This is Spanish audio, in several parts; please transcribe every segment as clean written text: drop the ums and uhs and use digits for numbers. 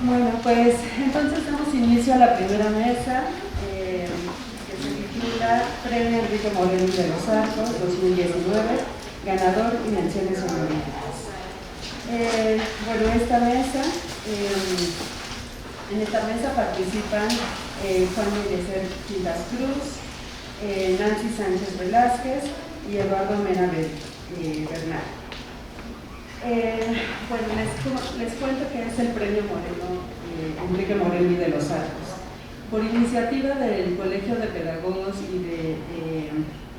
Bueno, pues entonces damos inicio a la primera mesa, que se titula Premio Enrique Moreno de los Arcos 2019, ganador y menciones honoríficas. Bueno, en esta mesa participan Juan Eliezer Quintas Cruz, Nancy Sánchez Velázquez y Eduardo Mena Bernal. Bueno, les cuento que es el Premio Moreno, Enrique Moreno y de los Arcos. Por iniciativa del Colegio de Pedagogos y de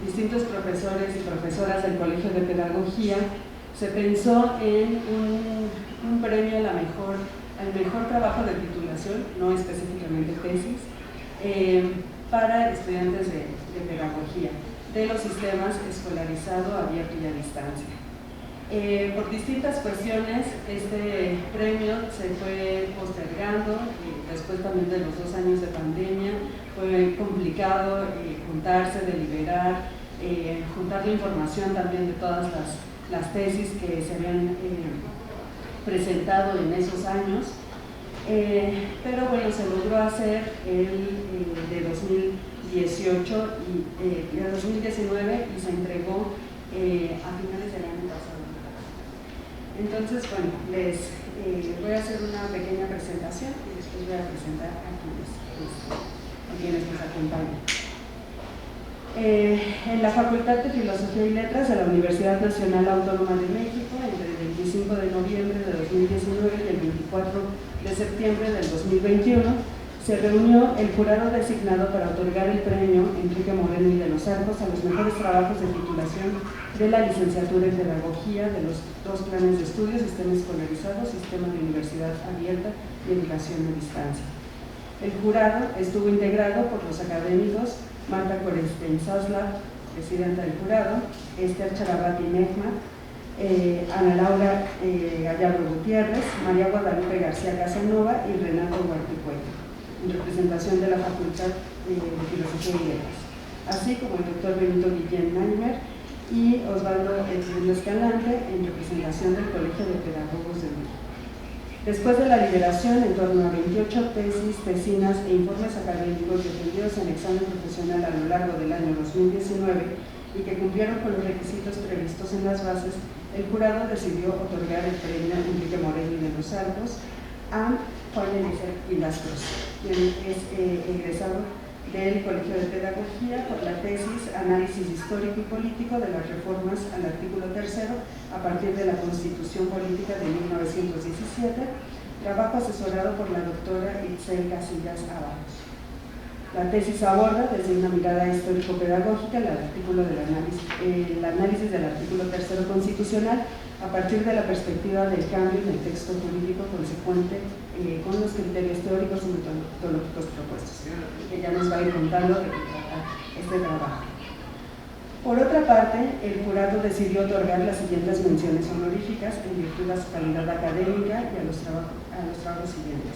distintos profesores y profesoras del Colegio de Pedagogía, se pensó en un premio al mejor trabajo de titulación, no específicamente tesis, para estudiantes de pedagogía de los sistemas escolarizado, abierto y a distancia. Por distintas cuestiones, este premio se fue postergando, después también de los 2 años de pandemia. Fue complicado juntarse, deliberar, juntar la información también de todas las tesis que se habían presentado en esos años, pero bueno, se logró hacer el de 2018 y de 2019 y se entregó a finales del año pasado. Entonces, bueno, les voy a hacer una pequeña presentación y después voy a presentar a quienes nos acompañan. En la Facultad de Filosofía y Letras de la Universidad Nacional Autónoma de México, entre el 25 de noviembre de 2019 y el 24 de septiembre del 2021, se reunió el jurado designado para otorgar el premio Enrique Moreno y de los Arcos a los mejores trabajos de titulación de la licenciatura en Pedagogía de los 2 planes de estudio, Sistema Escolarizado, Sistema de Universidad Abierta y Educación a Distancia. El jurado estuvo integrado por los académicos Marta Korenstein-Sasla, presidenta del jurado, Esther Charabati Mejma, Ana Laura Gallardo Gutiérrez, María Guadalupe García Casanova y Renato Huarticueto, en representación de la Facultad de Filosofía y Letras, así como el doctor Benito Guillén Naimer y Osvaldo Escalante, en representación del Colegio de Pedagogos de México. Después de la liberación, en torno a 28 tesis, tesinas e informes académicos defendidos en examen profesional a lo largo del año 2019 y que cumplieron con los requisitos previstos en las bases, el jurado decidió otorgar el premio Enrique Moreno y de los Arcos a Juan Eliezer Quintas Cruz, quien es egresado del Colegio de Pedagogía por la tesis Análisis Histórico y Político de las reformas al artículo 3 a partir de la Constitución Política de 1917, trabajo asesorado por la doctora Itzel Casillas Ábalos. La tesis aborda desde una mirada histórico-pedagógica el análisis del artículo 3 constitucional a partir de la perspectiva del cambio en el texto jurídico consecuente con los criterios teóricos y metodológicos propuestos, que ya nos va a ir contando de qué trata este trabajo. Por otra parte, el jurado decidió otorgar las siguientes menciones honoríficas en virtud de su calidad académica y a los trabajos siguientes: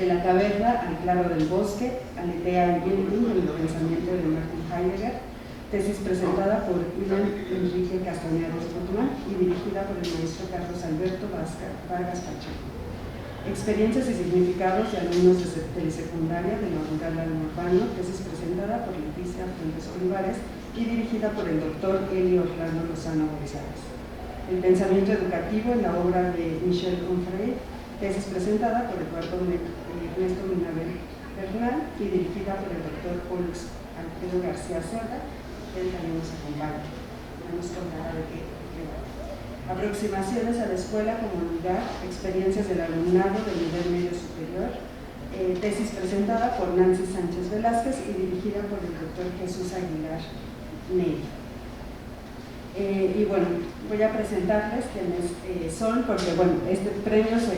De la caverna al claro del bosque, Aletea y Yending, en el pensamiento de Martin Heidegger, tesis presentada por Iván Enrique Castañares Guzmán y dirigida por el maestro Carlos Alberto Vargas Pacheco. Experiencias y significados de alumnos de secundaria de lo rural al urbano, tesis presentada por Leticia Fuentes Olivares y dirigida por el doctor Elio Orlando Lozano González. El pensamiento educativo en la obra de Michel Onfray, tesis presentada por Eduardo Ernesto Minabel Bernal y dirigida por el doctor Pollux Alfredo García Cerda. Él también nos acompaña, nos contará de qué va. Aproximaciones a la escuela como lugar, experiencias del alumnado del nivel medio superior, tesis presentada por Nancy Sánchez Velázquez y dirigida por el doctor Jesús Aguilar Ney. Y bueno, voy a presentarles quiénes son, porque bueno, este premio se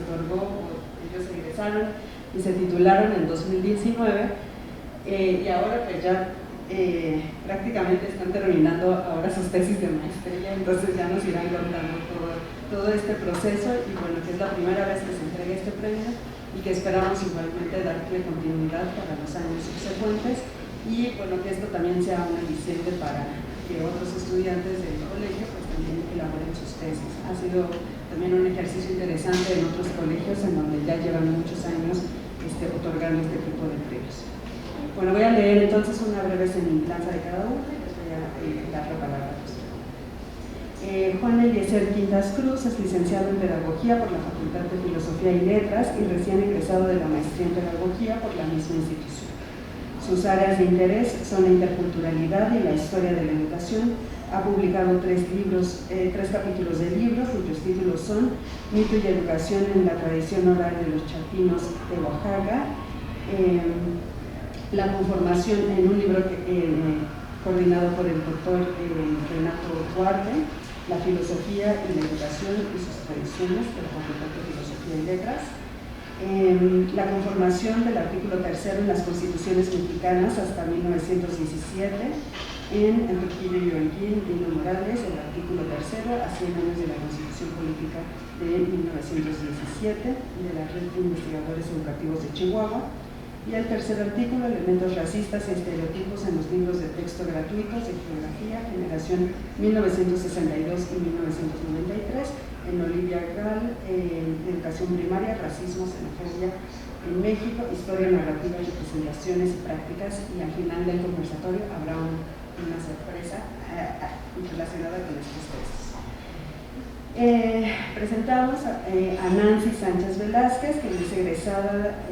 otorgó, ellos egresaron y se titularon en 2019 y ahora pues ya prácticamente están terminando ahora sus tesis de maestría, entonces ya nos irán contando todo este proceso y bueno, que es la primera vez que se entrega este premio y que esperamos igualmente darle continuidad para los años subsecuentes y bueno, que esto también sea un aliciente para que otros estudiantes del colegio pues también elaboren sus tesis. Ha sido de también un ejercicio interesante en otros colegios en donde ya llevan muchos años otorgando este tipo de premios. Bueno, voy a leer entonces una breve semblanza de cada uno y les voy a dar la palabra. Juan Eliezer Quintas Cruz es licenciado en Pedagogía por la Facultad de Filosofía y Letras y recién egresado de la maestría en Pedagogía por la misma institución. Sus áreas de interés son la interculturalidad y la historia de la educación. Ha publicado tres capítulos de libros cuyos títulos son Mito y Educación en la tradición oral de los chatinos de Oaxaca, La conformación en un libro coordinado por el doctor Renato Duarte, La filosofía y la educación y sus tradiciones de la Facultad de Filosofía y Letras, la conformación del artículo 3 en las constituciones mexicanas hasta 1917, en Trujillo y Yoanquín, Dino Morales, el artículo 3 a 100 años de la Constitución Política de 1917 y de la Red de Investigadores Educativos de Chihuahua, y el tercer artículo, elementos racistas y estereotipos en los libros de texto gratuitos de geografía, generación 1962 y 1993, en Olivia Gall, educación primaria, racismo, xenofobia en México, historia narrativa, representaciones y prácticas, y al final del conversatorio habrá una sorpresa relacionada con estos textos. Presentamos a Nancy Sánchez Velázquez, que es egresada,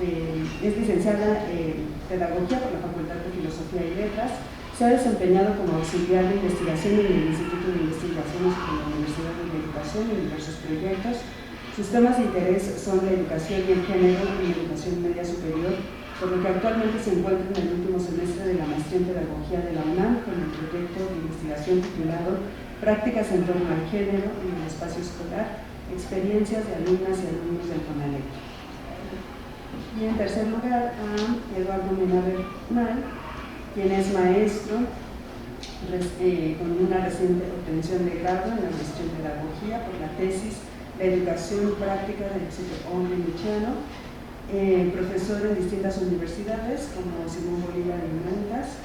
es licenciada en Pedagogía por la Facultad de Filosofía y Letras. Se ha desempeñado como auxiliar de investigación en el Instituto de Investigaciones de la Universidad de Educación en diversos proyectos. Sus temas de interés son la educación y el género y la educación media superior, por lo que actualmente se encuentra en el último semestre de la maestría en Pedagogía de la UNAM con el proyecto de investigación titulado Prácticas en torno al género en el espacio escolar, experiencias de alumnas y alumnos del CONALEP. Y en tercer lugar a Eduardo Mena Bernal, quien es maestro con una reciente obtención de grado en la maestría en Pedagogía por la tesis La educación práctica del hombre Michiano, profesor en distintas universidades como Simón Bolívar y Humanidades,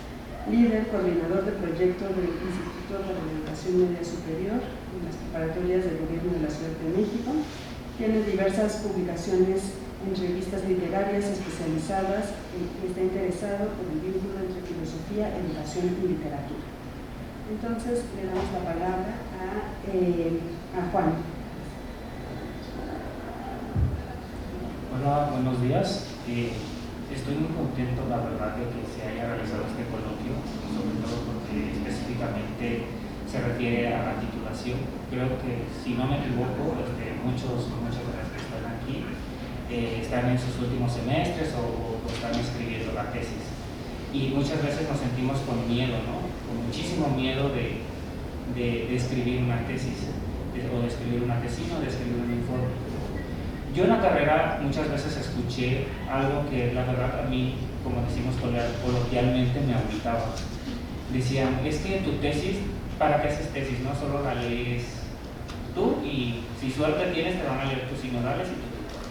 líder, coordinador de proyecto del Instituto para la Educación Media Superior en las preparatorias del Gobierno de la Ciudad de México. Tiene diversas publicaciones en revistas literarias especializadas y está interesado por el vínculo entre filosofía, educación y literatura. Entonces le damos la palabra a Juan. Hola, buenos días. Estoy muy contento, la verdad, de que se haya realizado este coloquio, sobre todo porque específicamente se refiere a la titulación. Creo que, si no me equivoco, muchos de los que están aquí están en sus últimos semestres o están escribiendo la tesis. Y muchas veces nos sentimos con miedo, ¿no? Con muchísimo miedo de escribir una tesis, o de escribir una tesina, o de escribir un informe. Yo en la carrera muchas veces escuché algo que la verdad a mí, como decimos coloquialmente, me agüitaba. Decían, es que tu tesis, ¿para qué haces tesis? No solo la lees tú y si suerte tienes te van a leer tus sinodales y tu tutor.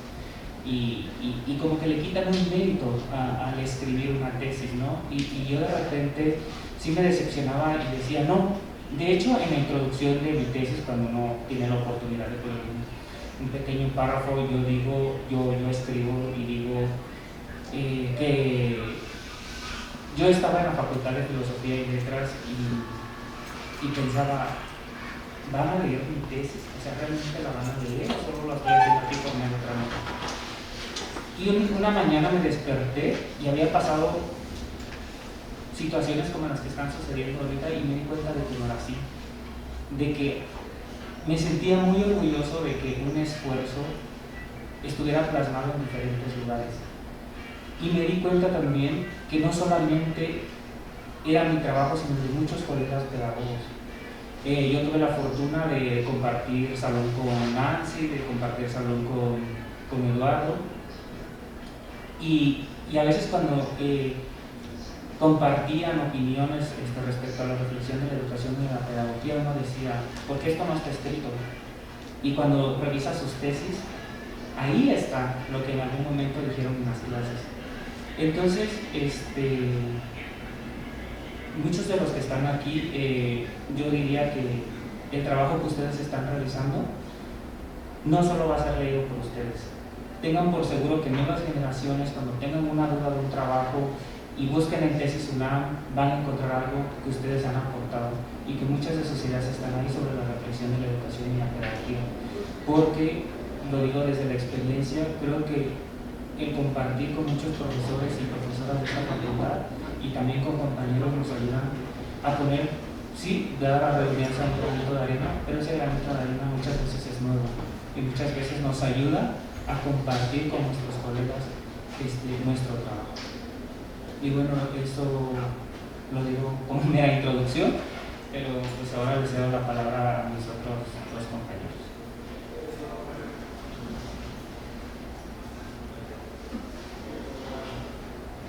Y como que le quitan un mérito al escribir una tesis, ¿no? Y yo de repente sí me decepcionaba y decía, no. De hecho, en la introducción de mi tesis, cuando uno tiene la oportunidad de poner un pequeño párrafo, yo escribo y digo que yo estaba en la Facultad de Filosofía y Letras y pensaba, ¿van a leer mi tesis? O sea, ¿realmente la van a leer o solo la estoy haciendo aquí por medio otra nota? Y una mañana me desperté y había pasado situaciones como las que están sucediendo ahorita y me di cuenta de que no era así, de que me sentía muy orgulloso de que un esfuerzo estuviera plasmado en diferentes lugares. Y me di cuenta también que no solamente era mi trabajo, sino de muchos colegas pedagogos. Yo tuve la fortuna de compartir salón con Nancy, de compartir salón con Eduardo. Y a veces cuando compartían opiniones respecto a la reflexión de la educación y de la pedagogía, uno decía, ¿por qué esto no está escrito? Y cuando revisa sus tesis, ahí está lo que en algún momento dijeron en las clases. Entonces, muchos de los que están aquí, yo diría que el trabajo que ustedes están realizando no solo va a ser leído por ustedes. Tengan por seguro que nuevas generaciones, cuando tengan una duda de un trabajo y busquen en Tesis UNAM, van a encontrar algo que ustedes han aportado y que muchas de sus ideas están ahí sobre la reflexión de la educación y la pedagogía. Porque, lo digo desde la experiencia, creo que el compartir con muchos profesores y profesoras de esta facultad y también con compañeros nos ayudan a poner, sí, dada la redundancia, un granito de arena, pero ese granito de arena muchas veces es nuevo y muchas veces nos ayuda a compartir con nuestros colegas nuestro trabajo. Y bueno, eso lo digo como mera introducción, pero pues ahora les cedo la palabra a mis otros dos compañeros.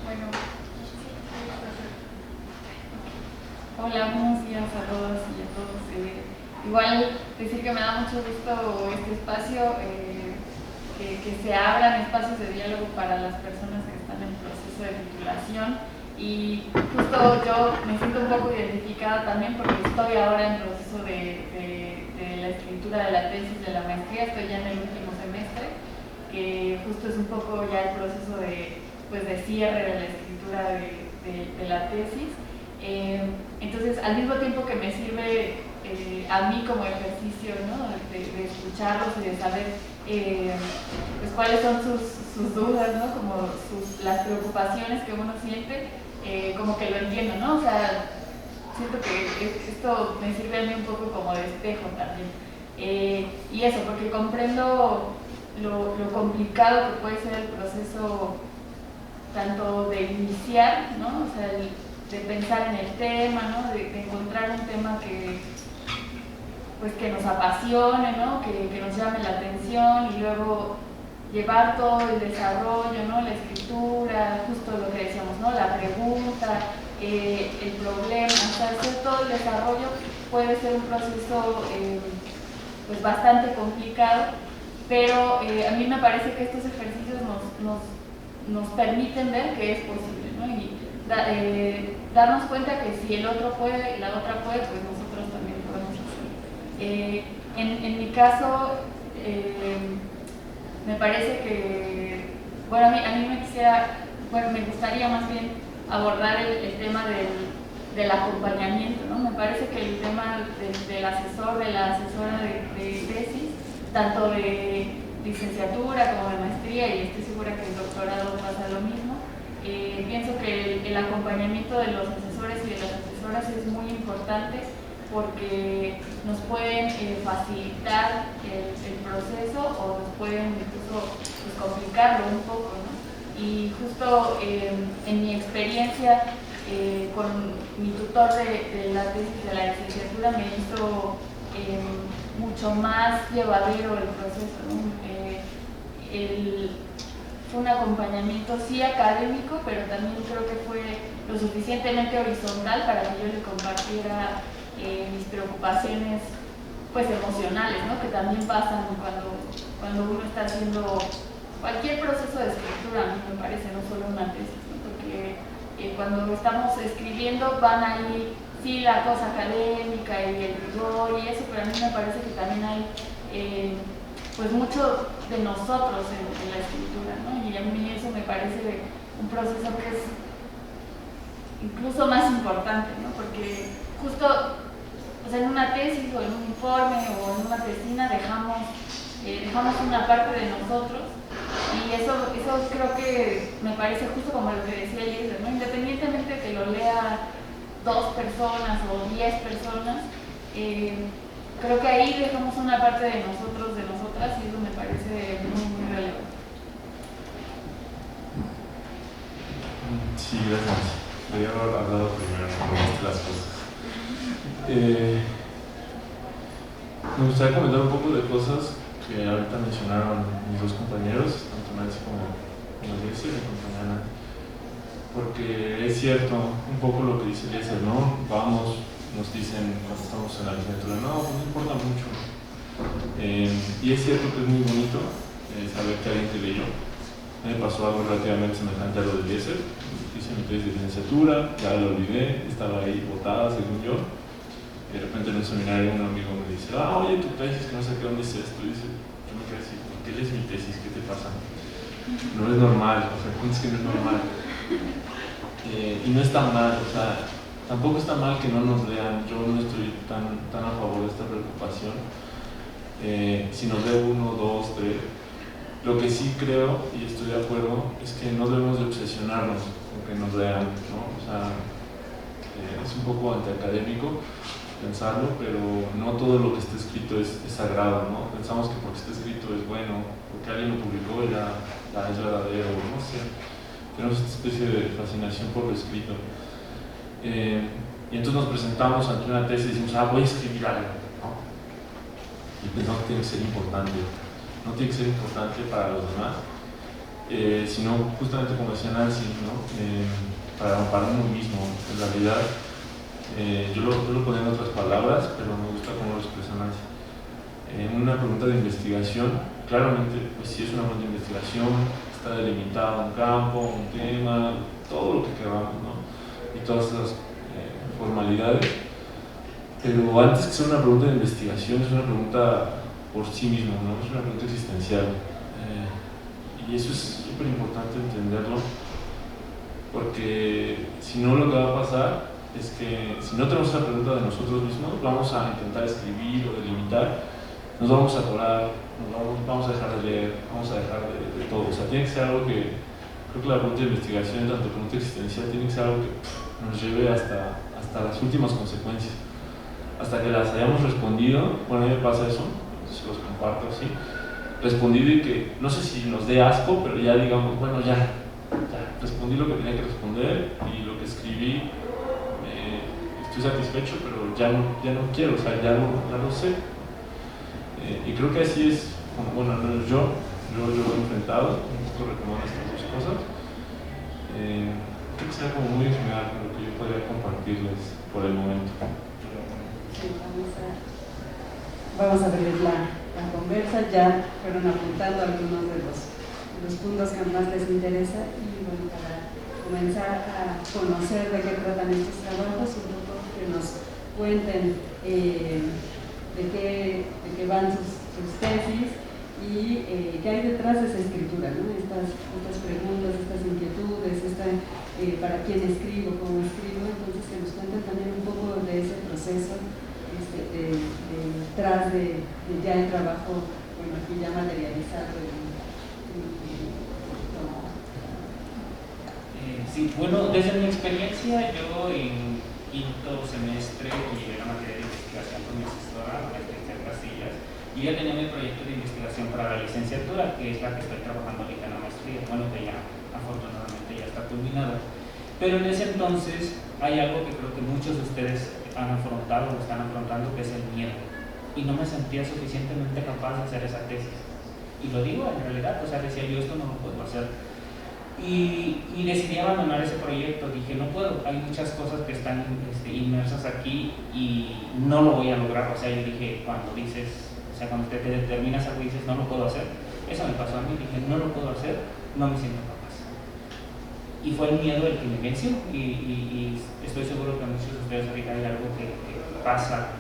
Bueno, hola, buenos días a todas y a todos. Igual decir que me da mucho gusto este espacio, que se abran espacios de diálogo para las personas que están en proceso de titulación, y justo yo me siento un poco identificada también porque estoy ahora en proceso de la escritura de la tesis de la maestría, estoy ya en el último semestre, que justo es un poco ya el proceso de cierre de la escritura de la tesis. Entonces, al mismo tiempo que me sirve a mí como ejercicio, ¿no?, de escucharlos y de saber pues cuáles son sus dudas, ¿no?, como las preocupaciones que uno siente, como que lo entiendo, ¿no? O sea, siento que esto me sirve a mí un poco como de espejo también. Y eso, porque comprendo lo complicado que puede ser el proceso tanto de iniciar, ¿no?, o sea, de pensar en el tema, ¿no?, de encontrar un tema que nos apasione, ¿no?, que nos llame la atención, y luego llevar todo el desarrollo, ¿no?, la escritura, justo lo que decíamos, ¿no?, la pregunta, el problema, o sea, hacer todo el desarrollo puede ser un proceso pues bastante complicado, pero a mí me parece que estos ejercicios nos permiten ver que es posible, ¿no? Y darnos cuenta que si el otro puede y la otra puede, pues nosotros también podemos hacerlo. En mi caso, me parece que, bueno, a mí me gustaría más bien abordar el tema del acompañamiento, ¿no? Me parece que el tema del asesor, de la asesora de tesis, tanto de licenciatura como de maestría, y estoy segura que el doctorado pasa lo mismo, pienso que el acompañamiento de los asesores y de las asesoras es muy importante porque nos pueden facilitar el proceso o nos pueden incluso pues, complicarlo un poco, ¿no? Y justo en mi experiencia con mi tutor de la tesis de la licenciatura me hizo mucho más llevadero el proceso, ¿no? Fue un acompañamiento sí académico, pero también creo que fue lo suficientemente horizontal para que yo le compartiera mis preocupaciones pues emocionales, ¿no?, que también pasan cuando uno está haciendo cualquier proceso de escritura, a mí me parece, no solo una tesis, ¿no?, porque cuando estamos escribiendo van ahí sí la cosa académica y el rigor y eso, pero a mí me parece que también hay pues mucho de nosotros en la escritura, ¿no? Y a mí eso me parece un proceso que es incluso más importante, ¿no? Porque justo, o sea, en una tesis o en un informe o en una tesina dejamos una parte de nosotros, y eso creo que me parece justo como lo que decía Eliezer, ¿no? Independientemente de que lo lea 2 personas o 10 personas, creo que ahí dejamos una parte de nosotros, de nosotras, y eso me parece muy, muy relevante. Sí, gracias. Debía haber hablado primero, no viste las cosas. Me gustaría comentar un poco de cosas que ahorita mencionaron mis dos compañeros, tanto Nancy como Eliezer, mi compañera. Porque es cierto, un poco lo que dice Eliezer, ¿no? Nos dicen cuando estamos en la licenciatura, no, pues no importa mucho. Y es cierto que es muy bonito saber que alguien te leyó. A mí me pasó algo relativamente semejante a lo de Eliezer. Hice mi tesis de licenciatura, ya lo olvidé, estaba ahí botada según yo. Y de repente en un seminario un amigo me dice, oye, tu tesis, que no sé qué, ¿dónde dice esto? Y dice, yo me ¿por qué lees mi tesis? ¿Qué te pasa? No es normal, o sea, es que no es normal. Y no está mal, o sea, tampoco está mal que no nos lean. Yo no estoy tan a favor de esta preocupación. Si nos lee 1, 2, 3, lo que sí creo, y estoy de acuerdo, es que no debemos de obsesionarnos con que nos lean, ¿no? O sea, es un poco antiacadémico pensarlo, pero no todo lo que está escrito es sagrado, ¿no? Pensamos que porque está escrito es bueno, porque alguien lo publicó ya es verdadero, no sé. Tenemos esta especie de fascinación por lo escrito. Y entonces nos presentamos ante una tesis y decimos, voy a escribir algo, ¿no? Y pensamos que tiene que ser importante. No tiene que ser importante para los demás, sino justamente como decía Nancy, ¿no? Para uno mismo. En realidad, yo lo ponía en otras palabras, pero me gusta cómo lo expresa Nancy. Una pregunta de investigación, claramente, pues sí es una pregunta de investigación, está delimitado un campo, un tema, todo lo que queramos, ¿no? Y todas esas formalidades, pero antes que ser una pregunta de investigación, es una pregunta por sí mismo, ¿no? Es una pregunta existencial. Y eso es súper importante entenderlo, porque si no, lo que va a pasar es que si no tenemos esa pregunta de nosotros mismos, vamos a intentar escribir o delimitar, nos vamos a atorar, vamos a dejar de leer, vamos a dejar de todo. O sea, tiene que ser algo que, creo que la pregunta de investigación, tanto pregunta existencial, tiene que ser algo que nos lleve hasta las últimas consecuencias, hasta que las hayamos respondido. Bueno, a mí me pasa eso, se los comparto así, respondido y que, no sé si nos dé asco, pero ya digamos, bueno, ya respondí lo que tenía que responder y lo que escribí, estoy satisfecho, pero ya no quiero, o sea, ya lo sé. Y creo que así es, bueno, yo lo he enfrentado, esto retomando estas dos cosas. Creo que será como muy general lo que yo podría compartirles por el momento. Sí, vamos a ver la conversa. Ya fueron apuntando algunos de los puntos que más les interesa, y bueno, para comenzar a conocer de qué tratan estos trabajos, un poco que nos cuenten de qué van sus tesis y qué hay detrás de esa escritura, ¿no? Estas preguntas, estas inquietudes, para quién escribo, cómo escribo. Entonces que nos cuenten también un poco de ese proceso detrás de ya el trabajo, bueno, aquí ya materializado. Sí, bueno, desde mi experiencia, yo en quinto semestre llevé la materia de investigación con mi asesora, María Casillas, y ya tenía mi proyecto de investigación para la licenciatura, que es la que estoy trabajando ahorita en la maestría, bueno, que ya afortunadamente ya está culminada. Pero en ese entonces hay algo que creo que muchos de ustedes han afrontado o están afrontando, que es el miedo, y no me sentía suficientemente capaz de hacer esa tesis, y lo digo en realidad, o sea, decía yo, esto no lo puedo hacer. Y decidí abandonar ese proyecto. Dije, no puedo, hay muchas cosas que están inmersas aquí y no lo voy a lograr. O sea, yo dije, cuando te determinas algo y dices, no lo puedo hacer, eso me pasó a mí. Dije, no lo puedo hacer, no me siento capaz. Y fue el miedo el que me venció, y estoy seguro que a muchos de ustedes ahorita hay algo que pasa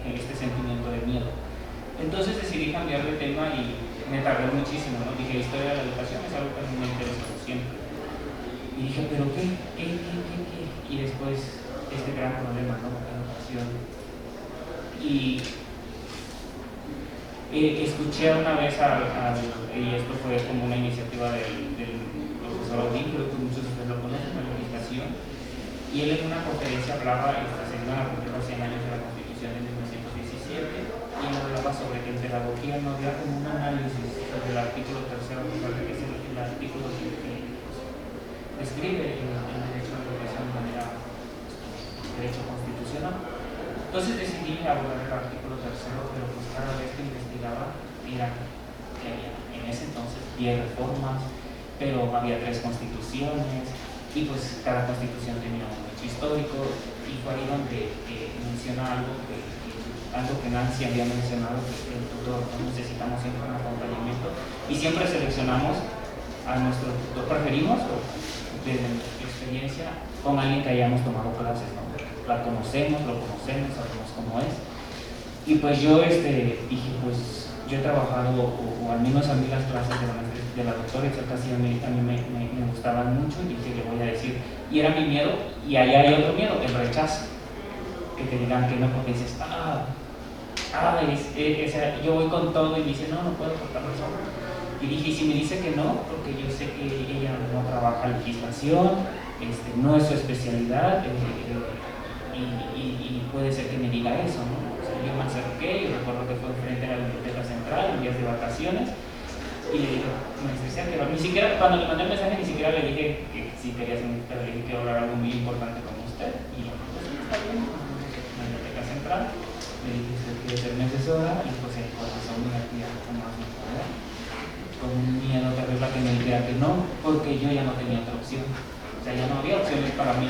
en este sentimiento de miedo. Entonces decidí cambiar de tema y me tardé muchísimo, ¿no? Dije, historia de la educación es algo que a mí me interesa siempre. Y dije, ¿pero qué? Y después este gran problema, ¿no? La educación. Y escuché una vez y esto fue como una iniciativa del profesor Audín, creo que muchos de ustedes lo conocen, la educación, y él en una conferencia hablaba, haciendo la cumplió los 100 años de la Constitución de 1917, y hablaba sobre que en pedagogía no había como un análisis sobre el artículo 3º, que es el artículo que describe el derecho a la educación de manera derecho constitucional. Entonces decidí abordar el artículo 3º, pero pues cada vez que investigaba era que había en ese entonces 10 reformas, pero había 3 constituciones, y pues cada constitución tenía un hecho histórico, y fue ahí donde menciona algo que Nancy había mencionado, que el tutor, necesitamos siempre un acompañamiento, y siempre seleccionamos a nuestro tutor, preferimos, desde nuestra experiencia, con alguien que hayamos tomado clases, ¿no? La conocemos, lo conocemos, sabemos cómo es. Y pues yo dije, pues yo he trabajado, o al menos a mí las clases de la doctora casi a mí me gustaban mucho, y dije, le voy a decir, y era mi miedo, y ahí hay otro miedo, el rechazo, que te digan que no, porque dices, yo voy con todo, y me dice, no puedo cortar eso. Y dije, y si me dice que no, porque yo sé que ella no trabaja legislación, no es su especialidad, y puede ser que me diga eso, ¿no? O sea, yo me acerqué, y recuerdo que fue frente a la biblioteca central, en días de vacaciones, y le digo, maestra, que ni siquiera, cuando le mandé el mensaje, ni siquiera le dije que si quería ser maestra, le dije que hablar algo muy importante con usted, y pues está bien, en la biblioteca central, le dije, usted quiere ser mi asesora, y pues el corazón me latía más mi poder, con un miedo terrible a que me dijera que no, porque yo ya no tenía otra opción, o sea, ya no había opciones para mí,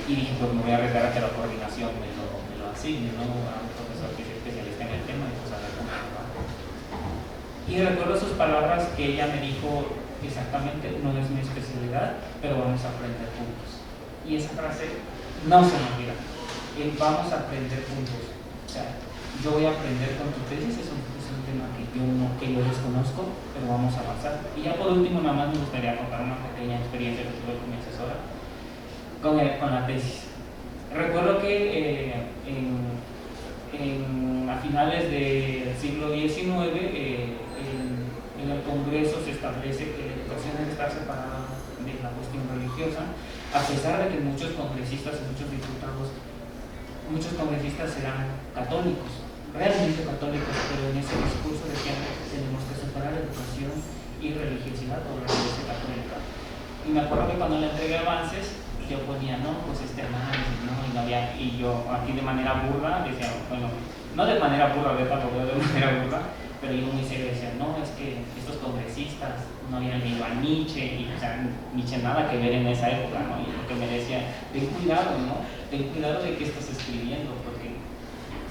y dije, pues me voy a arriesgar a que la coordinación me lo asigne, ¿no? A un profesor que es especialista en el tema, y pues a ver cómo me va. Y recuerdo sus palabras que ella me dijo, exactamente, no es mi especialidad, pero vamos a aprender juntos. Y esa frase no se me olvida, vamos a aprender juntos. O sea, yo voy a aprender con tu tesis, es un tema que yo desconozco, pero vamos a avanzar. Y ya por último, nada más me gustaría contar una pequeña experiencia que tuve con mi asesora, con la tesis. Recuerdo que a finales del siglo XIX, en el Congreso se establece que la educación debe estar separada de la cuestión religiosa, a pesar de que muchos congresistas y muchos diputados, muchos congresistas eran católicos, realmente católicos, pero en ese discurso decían que tenemos que separar educación y religiosidad por la Iglesia católica. Y me acuerdo que cuando le entregué avances, yo ponía, pues ¿no? Y yo aquí de manera burda decía, bueno, no de manera burda, de manera burda, pero yo muy serio decía, no, es que estos congresistas no habían leído a Nietzsche, y o sea, Nietzsche nada que ver en esa época, ¿no? Y lo que me decía, ten cuidado, ¿no? Ten cuidado de qué estás escribiendo, porque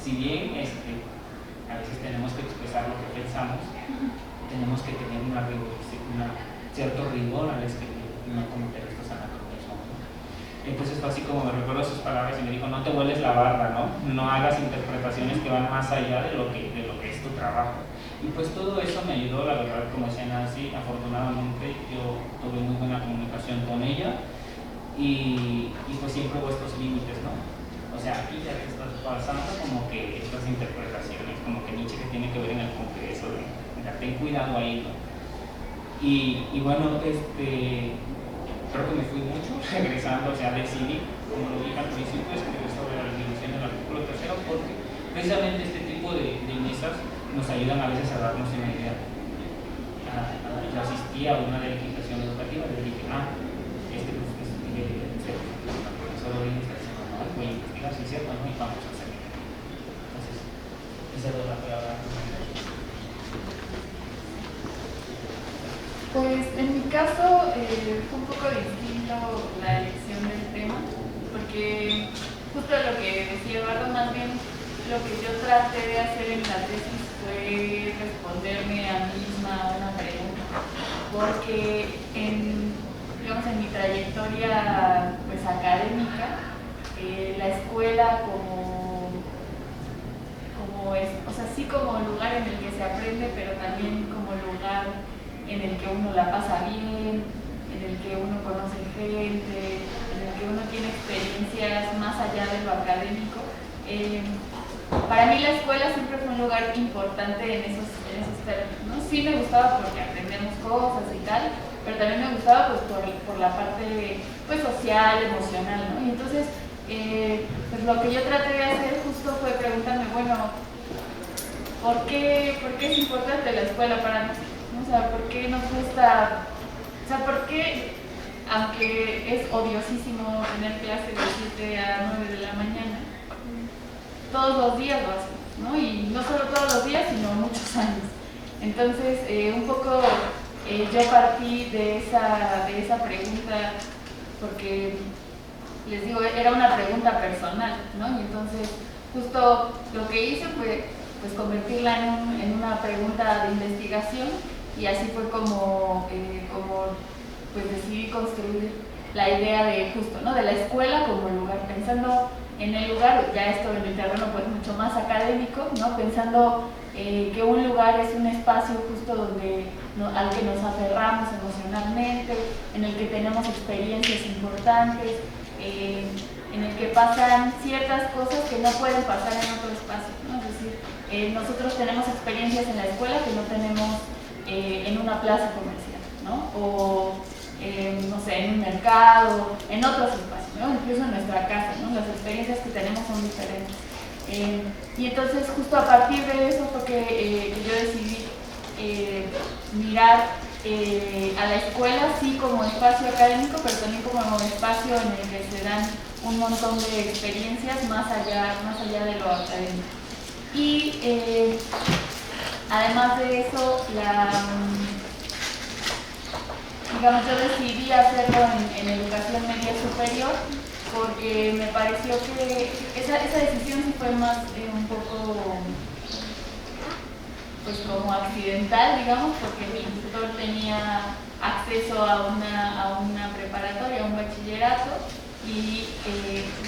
si bien a veces tenemos que expresar lo que pensamos, tenemos que tener cierto rigor al escribir y no cometer estos anacronismos, ¿no? Entonces fue así como me recuerdo sus palabras y me dijo, no te vueles la barba, ¿no? No hagas interpretaciones que van más allá de lo que es tu trabajo. Y pues todo eso me ayudó, la verdad, como decía Nancy, afortunadamente yo tuve muy buena comunicación con ella, y pues siempre hubo estos límites, ¿no? O sea, aquí ya te estás pasando como que estas interpretaciones, como que Nietzsche que tiene que ver en el Congreso, ten cuidado ahí, ¿no? Y bueno, creo que me fui mucho regresando, o sea, decidí, como lo dije al principio, escribir sobre la definición del artículo 3, porque precisamente este tipo de mesas nos ayudan a veces a darnos una idea. Yo asistí a una de legislación educativa y le dije, profesor hoy está diciendo, no, voy a investigar si es cierto, ¿no? Y vamos a hacerlo. Entonces, esa es la palabra. Pues en mi caso fue un poco distinto la elección del tema, porque justo lo que decía Eduardo, más bien lo que yo traté de hacer en la tesis fue responderme a mí misma una pregunta, porque en mi trayectoria pues académica, la escuela sí como lugar en el que se aprende, pero también como lugar en el que uno la pasa bien, en el que uno conoce gente, en el que uno tiene experiencias más allá de lo académico. Para mí la escuela siempre fue un lugar importante en esos términos, ¿no? Sí me gustaba porque aprendemos cosas y tal, pero también me gustaba pues por la parte pues social, emocional, ¿no? Y entonces pues lo que yo traté de hacer justo fue preguntarme, bueno, ¿por qué es importante la escuela para nosotros? O sea, ¿por qué nos gusta? O sea, ¿por qué, aunque es odiosísimo tener clase de 7 a 9 de la mañana, todos los días lo hacemos, ¿no? Y no solo todos los días, sino muchos años. Entonces, un poco yo partí de esa pregunta porque, les digo, era una pregunta personal, ¿no? Y entonces, justo lo que hice fue pues convertirla en una pregunta de investigación, y así fue como pues decidí construir la idea de justo, ¿no? De la escuela como lugar, pensando en el lugar, ya esto en el terreno pues mucho más académico, ¿no? Pensando que un lugar es un espacio justo donde, al que nos aferramos emocionalmente, en el que tenemos experiencias importantes, en el que pasan ciertas cosas que no pueden pasar en otro espacio, ¿no? Es decir, nosotros tenemos experiencias en la escuela que no tenemos en una plaza comercial, ¿no? O no sé, en un mercado, en otros espacios, ¿no? Incluso en nuestra casa, ¿no? Las experiencias que tenemos son diferentes. Y entonces justo a partir de eso fue que yo decidí mirar a la escuela sí como espacio académico, pero también como espacio en el que se dan un montón de experiencias más allá de lo académico. Y además de eso, digamos, yo decidí hacerlo en educación media superior porque me pareció que esa decisión sí fue más un poco pues como accidental, digamos, porque mi tutor tenía acceso a una preparatoria, a un bachillerato, y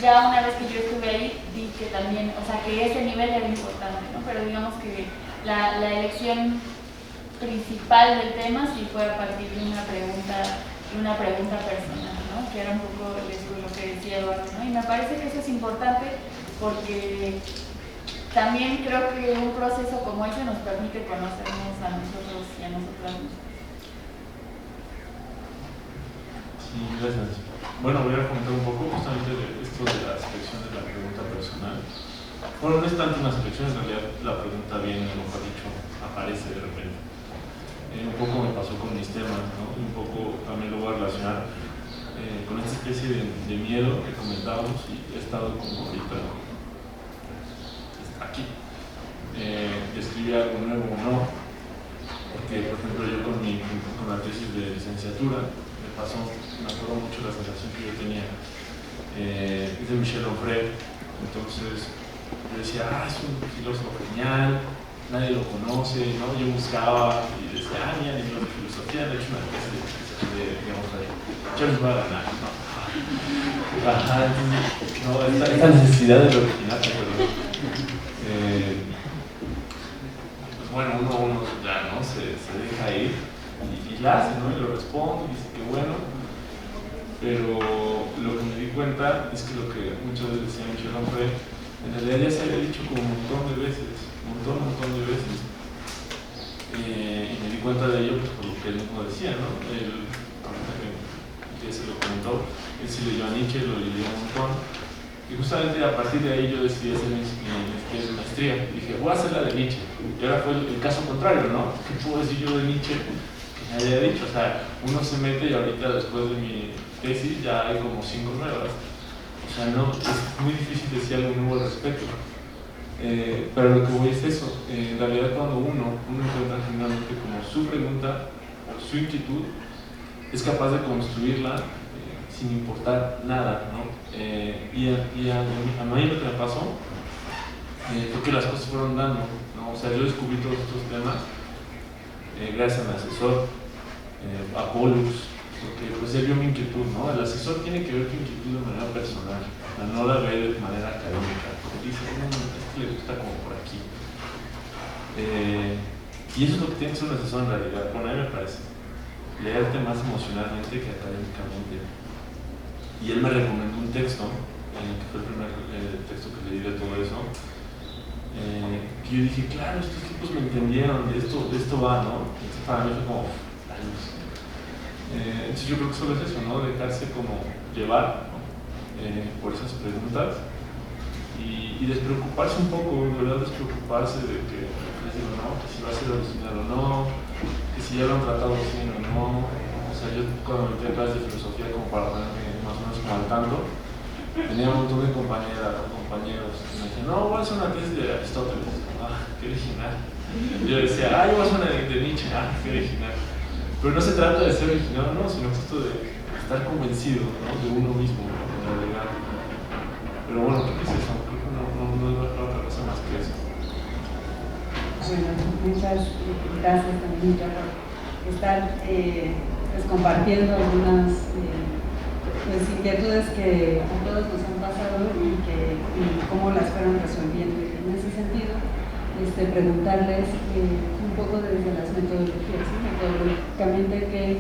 ya una vez que yo estuve ahí vi que también, o sea, que ese nivel era importante, ¿no? Pero digamos que la elección principal del tema sí fue a partir de una pregunta personal, ¿no? Que era un poco lo que decía Eduardo, ¿no? Y me parece que eso es importante porque también creo que un proceso como ese nos permite conocernos a nosotros y a nosotras mismas. Sí, gracias. Bueno, voy a comentar un poco justamente de esto de la selección de la pregunta personal. Bueno, no es tanto una selección, en realidad la pregunta viene, mejor dicho, aparece de repente. Un poco me pasó con mis temas, ¿no? Y un poco también lo voy a relacionar con esta especie de miedo que comentábamos y he estado como ahorita aquí. De escribir algo nuevo o no, porque por ejemplo yo con la tesis de licenciatura me pasó, me acuerdo mucho la sensación que yo tenía, es de Michel Onfray. Entonces yo decía, es un filósofo genial, nadie lo conoce, ¿no? Yo buscaba y decía, mira, libros de filosofía, de hecho una tesis digamos, yo les voy a ganar, ¿no? Ajá, entonces, esta necesidad de lo original, pero pues bueno, uno ya, ¿no? Se deja ir y la hace, ¿no? Y lo responde y dice que bueno, pero lo que me di cuenta es que lo que muchas veces decía Michel Onfray, en realidad ya se había dicho como un montón de veces, un montón de veces. Y me di cuenta de ello pues, por lo que él mismo decía, ¿no? Él, que se lo comentó, él sí leyó a Nietzsche, lo leyó un montón. Y justamente a partir de ahí yo decidí hacer mi maestría. Y dije, voy a hacer la de Nietzsche. Y ahora fue el caso contrario, ¿no? ¿Qué puedo decir yo de Nietzsche? Que nadie haya dicho. O sea, uno se mete y ahorita después de mi tesis ya hay como 5 nuevas. O sea, no, es muy difícil decir algo nuevo al respecto. Pero lo que voy es eso. En realidad cuando uno encuentra generalmente como su pregunta o su inquietud, es capaz de construirla sin importar nada, ¿no? Y a mí lo que me pasó fue que las cosas fueron dando, ¿no? O sea, yo descubrí todos estos temas gracias a mi asesor, a Pollux, porque pues él vio mi inquietud, ¿no? El asesor tiene que ver tu inquietud de manera personal, no la ve de manera académica, porque dice, esto le gusta como por aquí. Y eso es lo que tiene que ser un asesor en realidad, bueno, a mí me parece, leerte más emocionalmente que académicamente. Y él me recomendó un texto, que fue el primer texto que leí de todo eso, que yo dije, claro, estos tipos me entendieron, de esto va, ¿no? Entonces para mí fue como, la luz. Entonces yo creo que solo es eso, ¿no? Dejarse como llevar, ¿no? Por esas preguntas y despreocuparse un poco, de verdad despreocuparse de que, les digo, ¿no? Que si va a ser original o no, que si ya lo han tratado bien o no. O sea, yo cuando me metí a clases de filosofía como para ponerme más o menos como al tanto, tenía un montón de compañeros que me decían, no, voy a hacer una tesis de Aristóteles. Qué original. Yo decía, yo voy a hacer una de Nietzsche. Qué original. Pero no se trata de ser original, no, sino justo de estar convencido, ¿no? De uno mismo, en realidad. Pero bueno, ¿qué es eso? Creo que no es otra cosa más que eso. Bueno, muchas gracias también por estar pues, compartiendo algunas pues, inquietudes que a todos nos han pasado pasado y cómo las fueron resolviendo. Y en ese sentido, preguntarles un poco desde las metodologías, ¿sí? Metodológicamente qué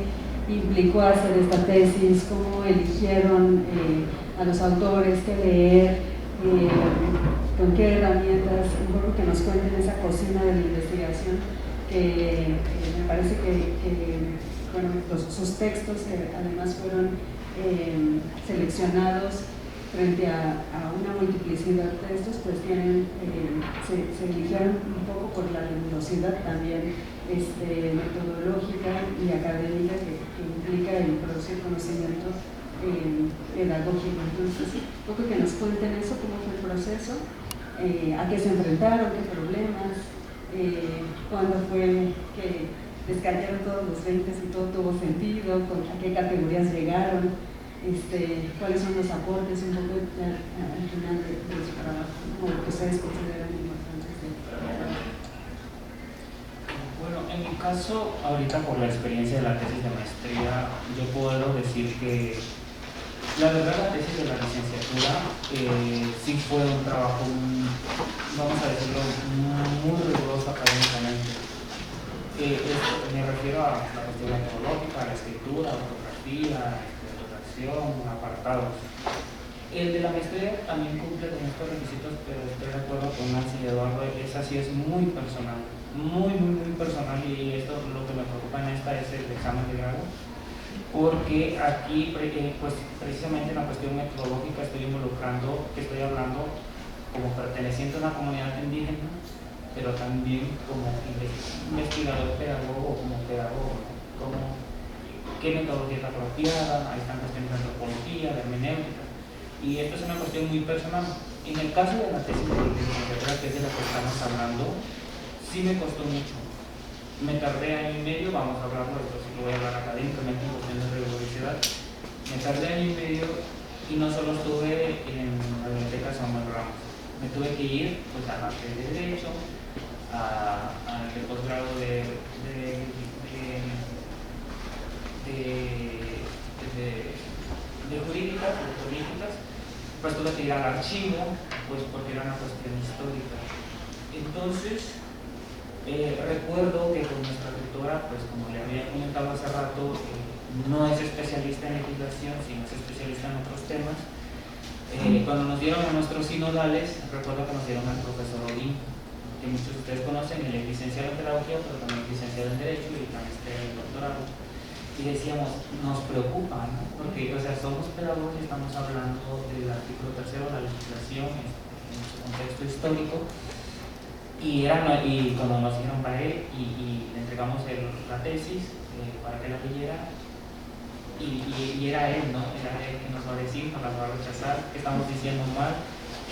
implicó hacer esta tesis, cómo eligieron a los autores, qué leer, con qué herramientas, un poco que nos cuenten esa cocina de la investigación, que me parece que bueno, sus textos, que además fueron seleccionados frente a una multiplicidad de textos, pues tienen, se eligieron un poco por la rigurosidad también metodológica y académica que implica el producir conocimiento pedagógico. Entonces, un poco que nos cuenten eso, cómo fue el proceso, a qué se enfrentaron, qué problemas, cuándo fue que les cayeron todos los 20 y todo tuvo sentido, a qué categorías llegaron, cuáles son los aportes un poco al final de su trabajo, o lo que ustedes consideran importantes. Bueno, en mi caso, ahorita por la experiencia de la tesis de maestría, yo puedo decir que la verdad la tesis de la licenciatura sí fue un trabajo, vamos a decirlo, muy riguroso académicamente. Me refiero a la cuestión metodológica, a la escritura, ortografía, redacción, apartados. El de la maestría también cumple con estos requisitos, pero estoy de acuerdo con Nancy y Eduardo, esa sí es muy personal, muy personal, y esto lo que me preocupa en esta es el examen de grado, porque aquí pues precisamente en la cuestión metodológica estoy hablando como perteneciente a una comunidad indígena, pero también como investigador pedagogo, como pedagogo, como qué metodología es la apropiada, ahí están cuestiones de antropología, de hermenéutica, y esto es una cuestión muy personal. En el caso de la tesis de licenciatura, que es de la que estamos hablando, sí me costó mucho. Me tardé año y medio, vamos a hablarlo, esto sí lo voy a hablar académicamente en cuestión de rigurosidad. Me tardé año y medio y no solo estuve en la biblioteca Samuel Ramos, me tuve que ir pues, a la de Derecho, al posgrado de jurídicas, de políticas, pues tuve que ir al archivo, pues porque era una cuestión histórica. Entonces, recuerdo que con nuestra tutora, pues como le había comentado hace rato, no es especialista en legislación, sino es especialista en otros temas. Cuando nos dieron a nuestros sinodales, recuerdo que nos dieron al profesor Odín, que muchos de ustedes conocen, él es licenciado en pedagogía, pero también licenciado en Derecho y maestría en doctorado. Y decíamos, nos preocupa, ¿no? Porque, o sea, somos pedagogos y estamos hablando del artículo 3 de la legislación en su contexto histórico. Y cuando nos dijeron para él y le entregamos la tesis para que la leyera, y era él, ¿no? Era él que nos va a decir, nos la va a rechazar, que estamos diciendo mal,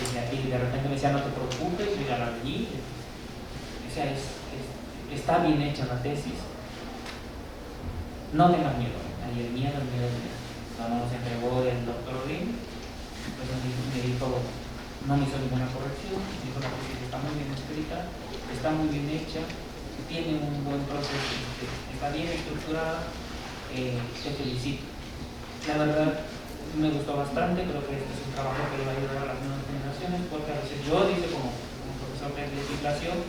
y de repente me decía, no te preocupes, yo ya la leí. O sea, está bien hecha la tesis. No tengas miedo, ahí el miedo. Cuando nos entregó el doctor Odín, pues me dijo, no me hizo ninguna corrección, me dijo la tesis está muy bien escrita, está muy bien hecha, tiene un buen proceso, está bien estructurada, te felicito. La verdad me gustó bastante, creo que este es un trabajo que le va a ayudar a las nuevas generaciones, porque a veces yo, dice como profesor de legislación,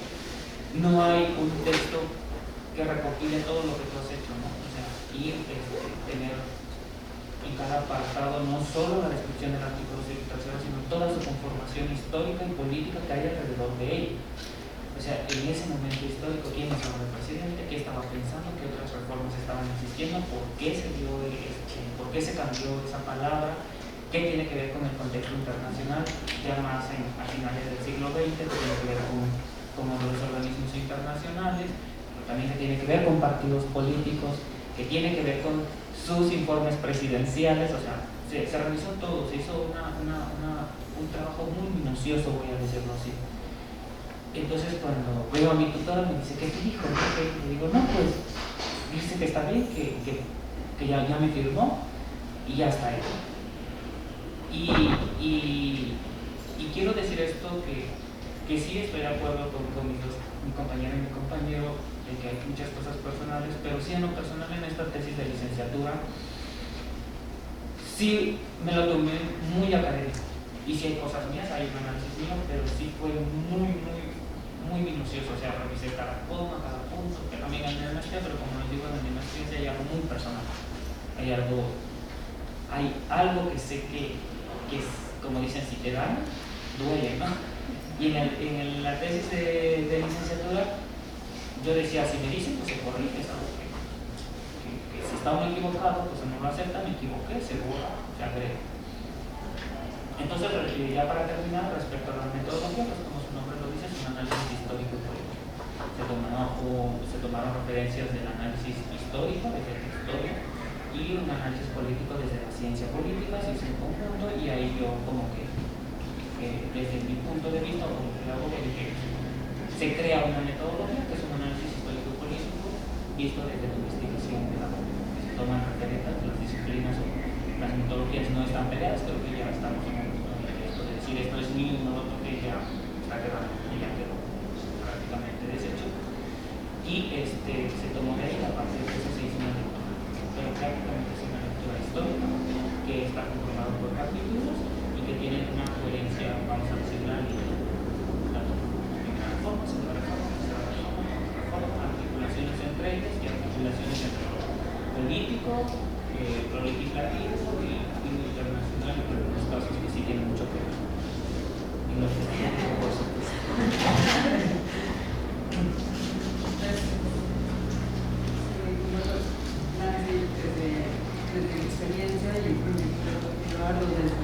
no hay un texto que recopile todo lo que tú has hecho, ¿no? O sea, y tener en cada apartado no solo la descripción del artículo 3, sino toda su conformación histórica y política que hay alrededor de él. O sea, en ese momento histórico, quién estaba el presidente, qué estaba pensando, qué otras reformas estaban existiendo, por qué se cambió esa palabra, qué tiene que ver con el contexto internacional, ya más a finales del siglo XX, que tiene que ver con los organismos internacionales, pero también que tiene que ver con partidos políticos, que tiene que ver con sus informes presidenciales. O sea, se revisó todo, se hizo un trabajo muy minucioso, voy a decirlo así. Entonces cuando veo a mi tutora me dice, ¿qué te dijo? Y digo, no, pues dice que está bien, que ya me firmó y ya está hecho. Y quiero decir esto, que sí estoy de acuerdo con mi compañera y mi compañero de que hay muchas cosas personales, pero sí en lo personal en esta tesis de licenciatura sí me lo tomé muy académico. Y si hay cosas mías, hay un análisis mío, pero sí fue muy minucioso, o sea, revisé cada coma, cada punto, que también en el maestría, pero como les digo, en mi maestría hay algo muy personal. Hay algo que sé que es, como dicen, si te dan, duele, ¿no? Y en la tesis de licenciatura, yo decía, si me dicen, pues se corrige, es algo que si está uno equivocado, pues no lo acepta, me equivoqué, se borra, se agrega. Entonces, ya para terminar, respecto a la metodología, pues como su nombre lo dice, es un análisis histórico y político. Se tomaron referencias del análisis histórico, desde la historia, y un análisis político desde la ciencia política, se hizo en conjunto, y ahí yo como que desde mi punto de vista, o lo que hago, que se crea una metodología que es un análisis histórico-político visto desde la investigación de la política. Se toman referencias, las disciplinas o las metodologías no están peleadas, creo que ya estamos en esto de decir esto es mío y no lo toqué, ya está quedando, ya quedó prácticamente deshecho. Y se tomó de ahí, a partir de eso se hizo una lectura, pero prácticamente es una lectura histórica que está conformada por capítulos y que tienen una coherencia, vamos a decirla, primera reforma, segunda reforma, tercera reforma, articulaciones entre ellas y articulaciones entre lo político, lo legislativo y lo internacional, en algunos casos que sí tienen mucho que ver. Y lo legislativo, por supuesto. Desde la experiencia y el proyecto llevarlo desde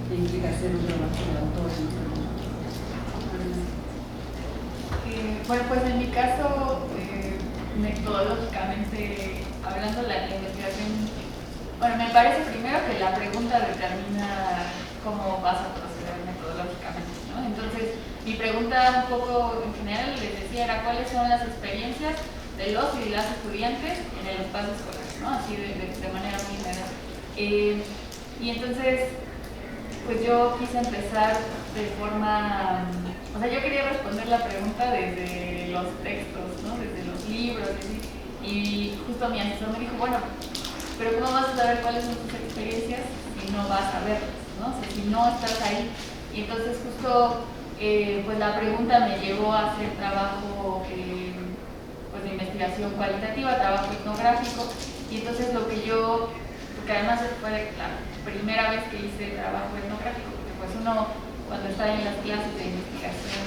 que implica hacer un trabajo de autor. Bueno, pues en mi caso, metodológicamente hablando, la investigación, bueno, me parece primero que la pregunta determina cómo vas a proceder metodológicamente, ¿no? Entonces, mi pregunta un poco en general, les decía, era cuáles son las experiencias de los y las estudiantes en el espacio escolar, ¿no? Así de manera muy general. Y entonces, pues yo quise empezar de forma, o sea, yo quería responder la pregunta desde los textos, ¿no? Desde los libros, y justo mi asesor me dijo, bueno, pero ¿cómo vas a saber cuáles son tus experiencias si no vas a verlas, ¿no? O sea, si no estás ahí. Y entonces justo, pues la pregunta me llevó a hacer trabajo pues de investigación cualitativa, trabajo etnográfico, y entonces lo que yo, porque además fue la primera vez que hice trabajo etnográfico, porque pues uno cuando está en las clases de investigación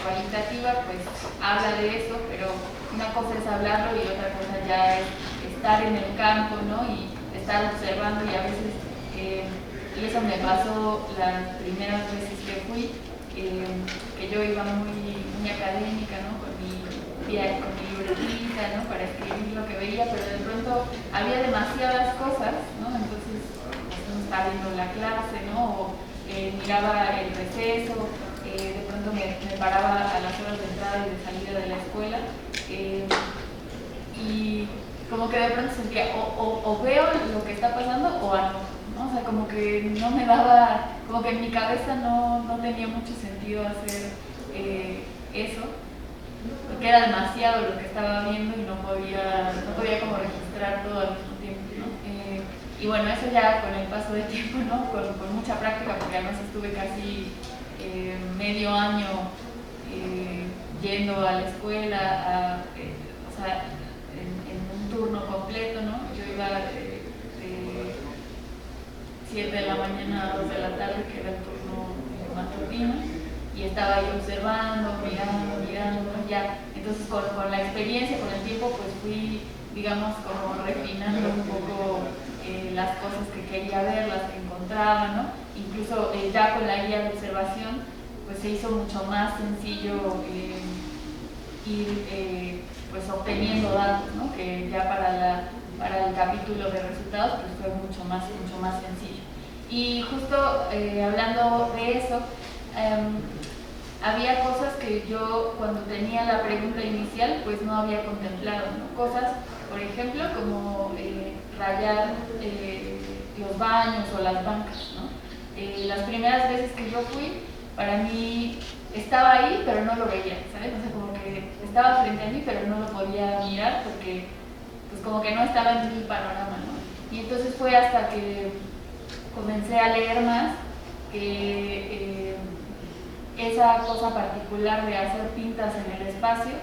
cualitativa pues habla de eso, pero una cosa es hablarlo y otra cosa ya es estar en el campo, ¿no? Y estar observando, y a veces, y eso me pasó las primeras veces que fui, que yo iba muy académica, ¿no? Con mi libretita, ¿no? Para escribir lo que veía, pero de pronto había demasiadas cosas, ¿no? Entonces uno estaba viendo la clase, ¿no? O miraba el receso, de pronto me paraba a las horas de entrada y de salida de la escuela, y como que de pronto sentía o veo lo que está pasando o no, o sea, como que no me daba, como que en mi cabeza no tenía mucho sentido hacer eso, porque era demasiado lo que estaba viendo y no podía como registrar todo al mismo tiempo, ¿no? Y bueno, eso ya con el paso del tiempo, ¿no? Con mucha práctica, porque además estuve casi medio año yendo a la escuela, o sea, en un turno completo, ¿no? Yo iba de 7 de la mañana a 2 de la tarde, que era el turno matutino, y estaba ahí observando, mirando, ¿no? Ya. Entonces con la experiencia, con el tiempo, pues fui, digamos, como refinando un poco las cosas que quería ver, las que encontraba, ¿no? Incluso ya con la guía de observación, pues se hizo mucho más sencillo ir pues obteniendo datos, ¿no? Que ya para el capítulo de resultados pues fue mucho más sencillo. Y justo hablando de eso, había cosas que yo cuando tenía la pregunta inicial pues no había contemplado, ¿no? Cosas, por ejemplo, como rayar los baños o las bancas, ¿no? Las primeras veces que yo fui, para mí estaba ahí pero no lo veía, ¿sabes? O sea, como que estaba frente a mí pero no lo podía mirar porque pues como que no estaba en mi panorama, ¿no? Y entonces fue hasta que comencé a leer más que esa cosa particular de hacer pintas en el espacio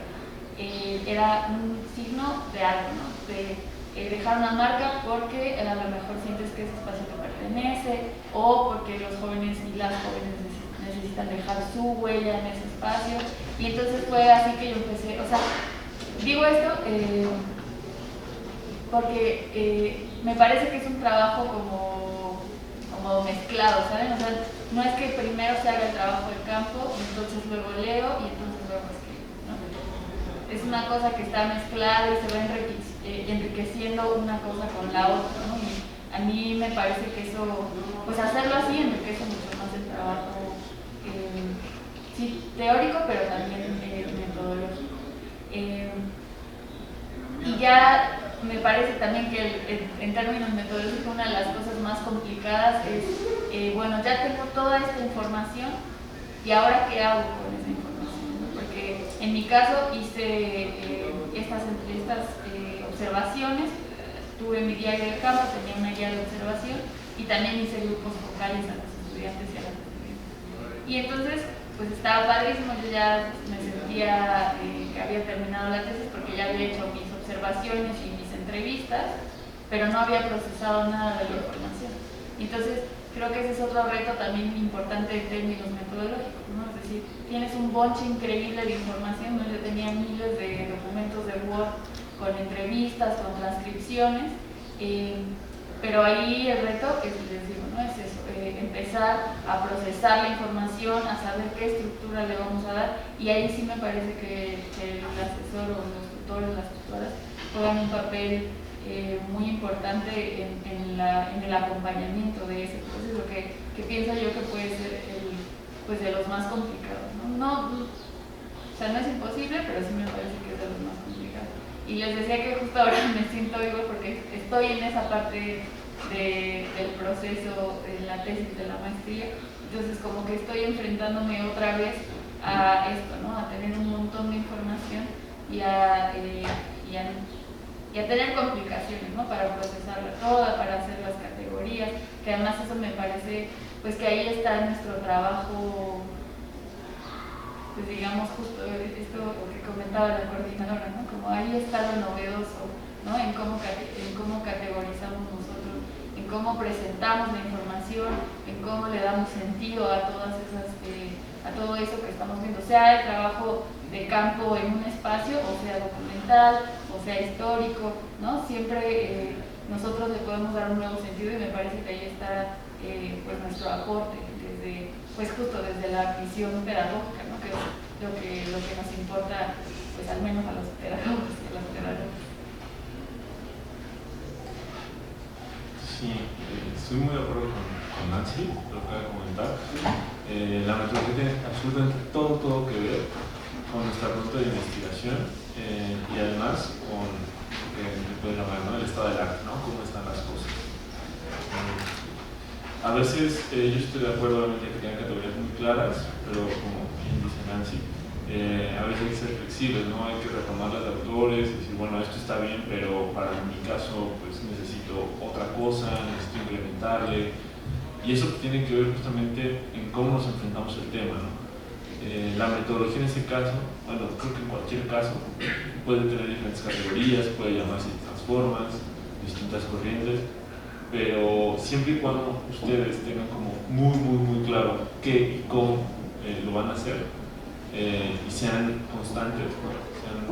era un signo de algo, ¿no? De dejar una marca porque a lo mejor sientes que ese espacio te pertenece, o porque los jóvenes y las jóvenes necesitan dejar su huella en ese espacio. Y entonces fue así que yo empecé, o sea, digo esto porque me parece que es un trabajo como mezclado, ¿saben? O sea, no es que primero se haga el trabajo de campo, y entonces luego leo y entonces luego escribo, ¿no? Es una cosa que está mezclada y se va enriqueciendo una cosa con la otra, ¿no? Y a mí me parece que eso, pues hacerlo así enriquece mucho más el trabajo, sí, teórico, pero también metodológico. Y ya me parece también que en términos metodológicos una de las cosas más complicadas es, bueno, ya tengo toda esta información y ahora qué hago con esa información, ¿no? Porque en mi caso hice estas observaciones, tuve mi diario de campo, tenía una guía de observación y también hice grupos focales a los estudiantes y a las estudiantes. Y entonces, pues estaba padrísimo, yo ya me sentía que había terminado la tesis porque ya había hecho mis observaciones y mis entrevistas, pero no había procesado nada de la información. Entonces, creo que ese es otro reto también importante en términos metodológicos, ¿no? Es decir, tienes un bonche increíble de información, ¿no? Yo tenía miles de documentos de Word con entrevistas, con transcripciones, pero ahí el reto es, les digo, ¿no? Es eso, empezar a procesar la información, a saber qué estructura le vamos a dar, y ahí sí me parece que el asesor o los tutores, las tutoras, juegan un papel muy importante en el acompañamiento de ese proceso, que pienso yo que puede ser pues de los más complicados, ¿no? O sea, no es imposible, pero sí me parece que es de los más complicados. Y les decía que justo ahora me siento igual porque estoy en esa parte del proceso, en la tesis de la maestría, entonces como que estoy enfrentándome otra vez a esto, ¿no? A tener un montón de información y a tener complicaciones, ¿no? Para procesarla toda, para hacer las categorías, que además eso me parece, pues que ahí está nuestro trabajo, pues digamos justo esto que comentaba la coordinadora, ¿no? Como ahí está lo novedoso, ¿no? En cómo categorizamos nosotros, en cómo presentamos la información, en cómo le damos sentido a todas esas, a todo eso que estamos viendo, sea el trabajo de campo en un espacio, o sea documental, o sea histórico, ¿no? Siempre nosotros le podemos dar un nuevo sentido y me parece que ahí está pues nuestro aporte, pues justo desde la visión pedagógica, ¿no? Que es lo que nos importa, pues al menos a los pedagogos y a las pedagogas. Sí, estoy muy de acuerdo con Nancy, lo que acaba de comentar. La metodología tiene absolutamente todo que ver con nuestra ruta de investigación y además con lo que se puede llamar, ¿no? El estado del arte, ¿no? Cómo están las cosas. A veces yo estoy de acuerdo obviamente que tengan categorías muy claras, pero como bien dice Nancy, a veces hay que ser flexibles, ¿no? Hay que retomar las de autores y decir, bueno, esto está bien, pero para mi caso pues necesito otra cosa, necesito implementarle, y eso tiene que ver justamente en cómo nos enfrentamos al tema, ¿no? La metodología en ese caso, bueno, creo que en cualquier caso puede tener diferentes categorías, puede llamarse transformas, distintas corrientes, pero siempre y cuando ustedes tengan como muy claro qué y cómo lo van a hacer y sean constantes, ¿no? Sean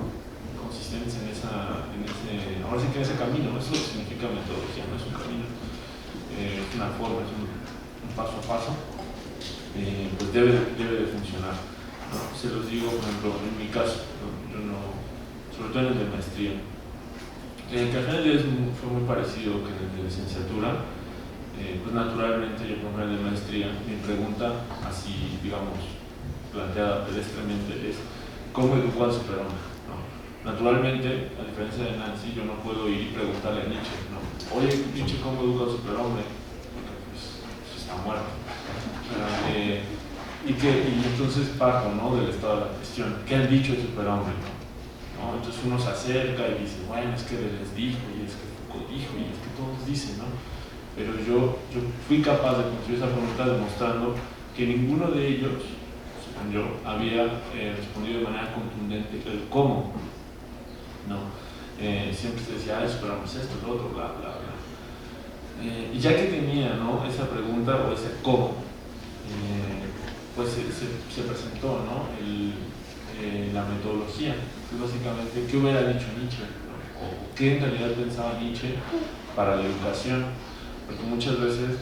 consistentes en ese, ahora sí que en ese camino, ¿no? Eso es lo que significa metodología, no es un camino, es una forma, es un paso a paso. Pues debe de funcionar, ¿no? Se los digo, por ejemplo, en mi caso, ¿no? Yo no, sobre todo en el de maestría, que al final fue muy parecido que en el de licenciatura, pues naturalmente yo por ejemplo en el de maestría, mi pregunta, así digamos, planteada pedestremente es ¿cómo educar al superhombre? ¿No? Naturalmente, a diferencia de Nancy, yo no puedo ir y preguntarle a Nietzsche, ¿no? Oye, Nietzsche, ¿cómo educa al superhombre? Porque pues está muerto. Y entonces parto, ¿no? Del estado de la cuestión. ¿Qué han dicho el superhombre? ¿No? Entonces uno se acerca y dice, bueno, es que les dijo, y es que Foucault dijo, y es que todos dicen, ¿no? pero yo fui capaz de construir esa pregunta demostrando que ninguno de ellos, según yo, había respondido de manera contundente el cómo. No, siempre se decía, esperamos esto, lo otro, bla, bla, bla. Y ya que tenía, ¿no?, esa pregunta o ese cómo, pues se presentó, ¿no?, la metodología, que básicamente qué hubiera dicho Nietzsche, ¿no?, o qué en realidad pensaba Nietzsche para la educación, porque muchas veces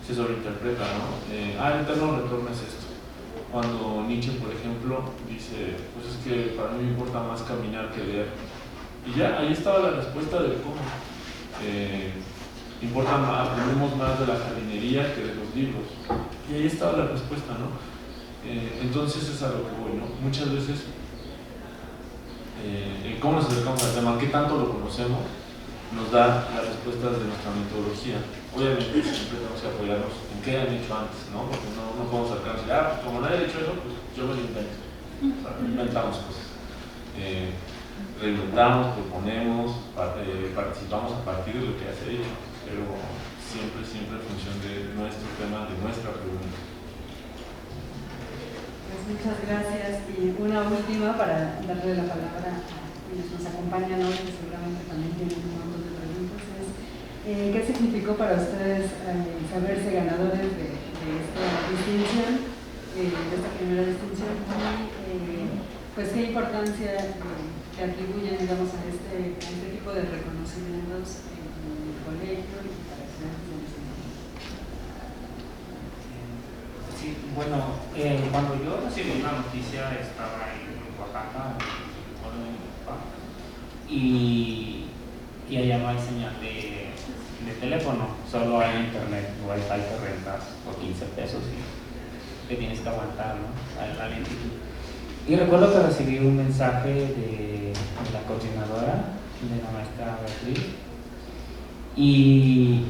se sobreinterpreta, ¿no? El eterno retorno es esto. Cuando Nietzsche, por ejemplo, dice, pues es que para mí me importa más caminar que leer. Y ya, ahí estaba la respuesta del cómo. Importa más, aprendemos más de la jardinería que de los libros. Y ahí estaba la respuesta, ¿no? Entonces es a lo que voy, ¿no? Muchas veces, cómo nos acercamos al tema, qué tanto lo conocemos, nos da las respuestas de nuestra metodología. Obviamente siempre tenemos que apoyarnos en qué han hecho antes, ¿no? Porque no podemos acercarnos y decir, pues como nadie ha hecho eso, pues yo me lo invento. O sea, inventamos cosas. Reinventamos, proponemos, participamos a partir de lo que hace ella, pero siempre en función de nuestro tema, de nuestra pregunta. Pues muchas gracias. Y una última para darle la palabra a quienes nos acompañan hoy, que seguramente también tienen un montón de preguntas. ¿Qué significó para ustedes saberse ganadores de esta distinción, de esta primera distinción? Y pues qué importancia le atribuyen, digamos, a este tipo de reconocimientos en el colegio y para estudiantes de enseñanza. Sí, bueno, cuando yo recibí la noticia estaba en Oaxaca, en el pueblo de mi papá, y allá no hay señal de teléfono, solo hay internet, wifi que rentas por 15 pesos y te tienes que aguantar, ¿no?, al instituto. Y recuerdo que recibí un mensaje de la coordinadora, de la maestra Beatriz, y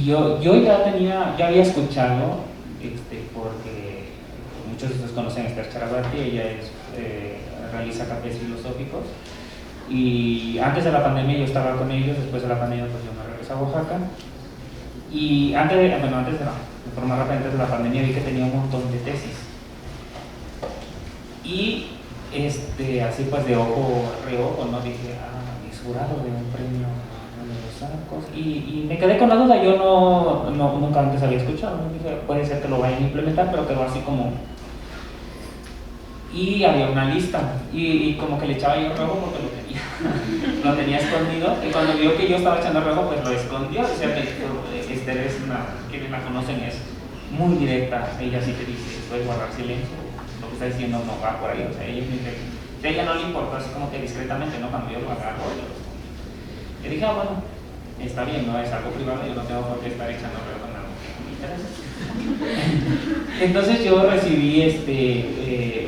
yo ya había escuchado, porque muchos de ustedes conocen a Esther Charavati, ella realiza cafés filosóficos, y antes de la pandemia yo estaba con ellos, después de la pandemia pues yo me regresé a Oaxaca, y antes de la pandemia vi que tenía un montón de tesis, y así pues de ojo a reojo, ¿no?, dije, es jurado de un premio de los Arcos, y me quedé con la duda. Yo nunca antes había escuchado, ¿no? Dije, puede ser que lo vayan a implementar, pero quedó así como, y había una lista, y como que le echaba yo rojo porque lo tenía escondido, y cuando vio que yo estaba echando rojo, pues lo escondió. O sea, Esther es quienes la conocen, es muy directa, ella sí te dice, puedes guardar silencio, lo que está diciendo no va por ahí, o sea, a ella no le importó, así como que discretamente, ¿no?, cuando yo lo agarro, yo dije, bueno, está bien, no es algo privado, yo no tengo por qué estar echando rojo en algo que me interesa. Entonces yo recibí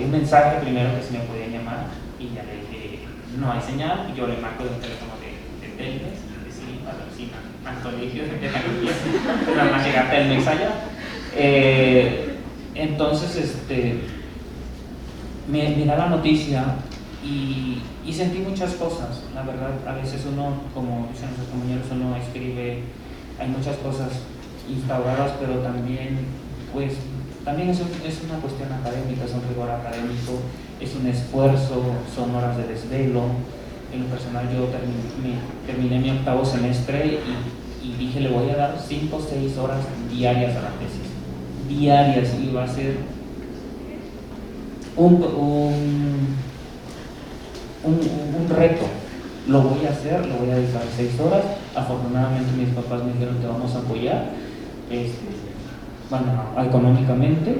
un mensaje primero que si me podían llamar, y ya le dije, no hay señal, y yo le marco de un teléfono de Telmex, y le dije, sí, patrocina al colegio de tecnología, nada más llegar Telmex allá. Entonces me da la noticia y sentí muchas cosas, la verdad. A veces uno, como dicen nuestros compañeros, uno escribe, hay muchas cosas instauradas, pero también es una cuestión académica, es un rigor académico, es un esfuerzo, son horas de desvelo. En lo personal yo terminé mi 8º semestre y dije, le voy a dar 5 o 6 horas diarias a la tesis, diarias, y va a ser un reto. Lo voy a hacer, lo voy a dedicar 6 horas. Afortunadamente mis papás me dijeron, te vamos a apoyar, económicamente,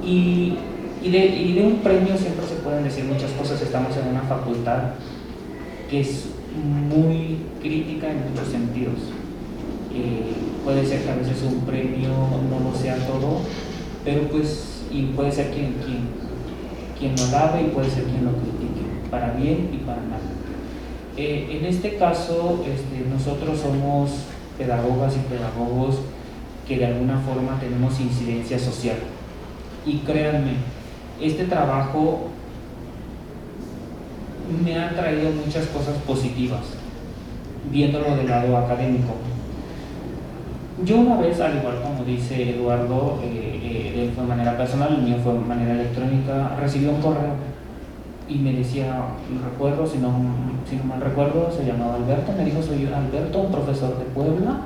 y de un premio siempre se pueden decir muchas cosas. Estamos en una facultad que es muy crítica en muchos sentidos. Puede ser que a veces un premio no lo sea todo, pero pues, y puede ser quien lo alabe y puede ser quien lo critique, para bien y para mal. En este caso, nosotros somos pedagogas y pedagogos que de alguna forma tenemos incidencia social, y créanme, este trabajo me ha traído muchas cosas positivas, viéndolo del lado académico. Yo una vez, al igual como dice Eduardo, él fue de manera personal, el mío fue de manera electrónica, recibí un correo y me decía, no recuerdo, si no mal recuerdo, se llamaba Alberto, me dijo: soy Alberto, un profesor de Puebla,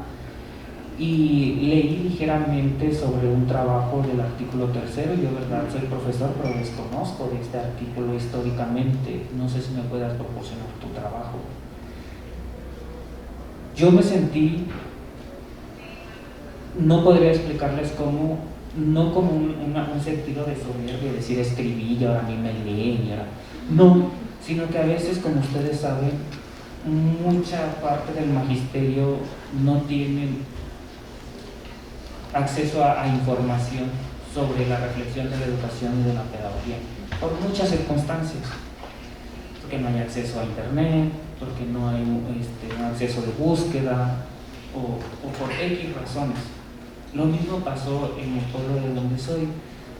y leí ligeramente sobre un trabajo del artículo 3º. Yo, verdad, soy profesor, pero desconozco de este artículo históricamente, no sé si me puedas proporcionar tu trabajo. Yo me sentí, no podría explicarles cómo, no como un sentido de soberbia, decir escribí y ahora a mí me leen, no, sino que a veces, como ustedes saben, mucha parte del magisterio no tienen acceso a información sobre la reflexión de la educación y de la pedagogía, por muchas circunstancias, porque no hay acceso a internet, porque no hay un acceso de búsqueda, o por X razones. Lo mismo pasó en el pueblo de donde soy.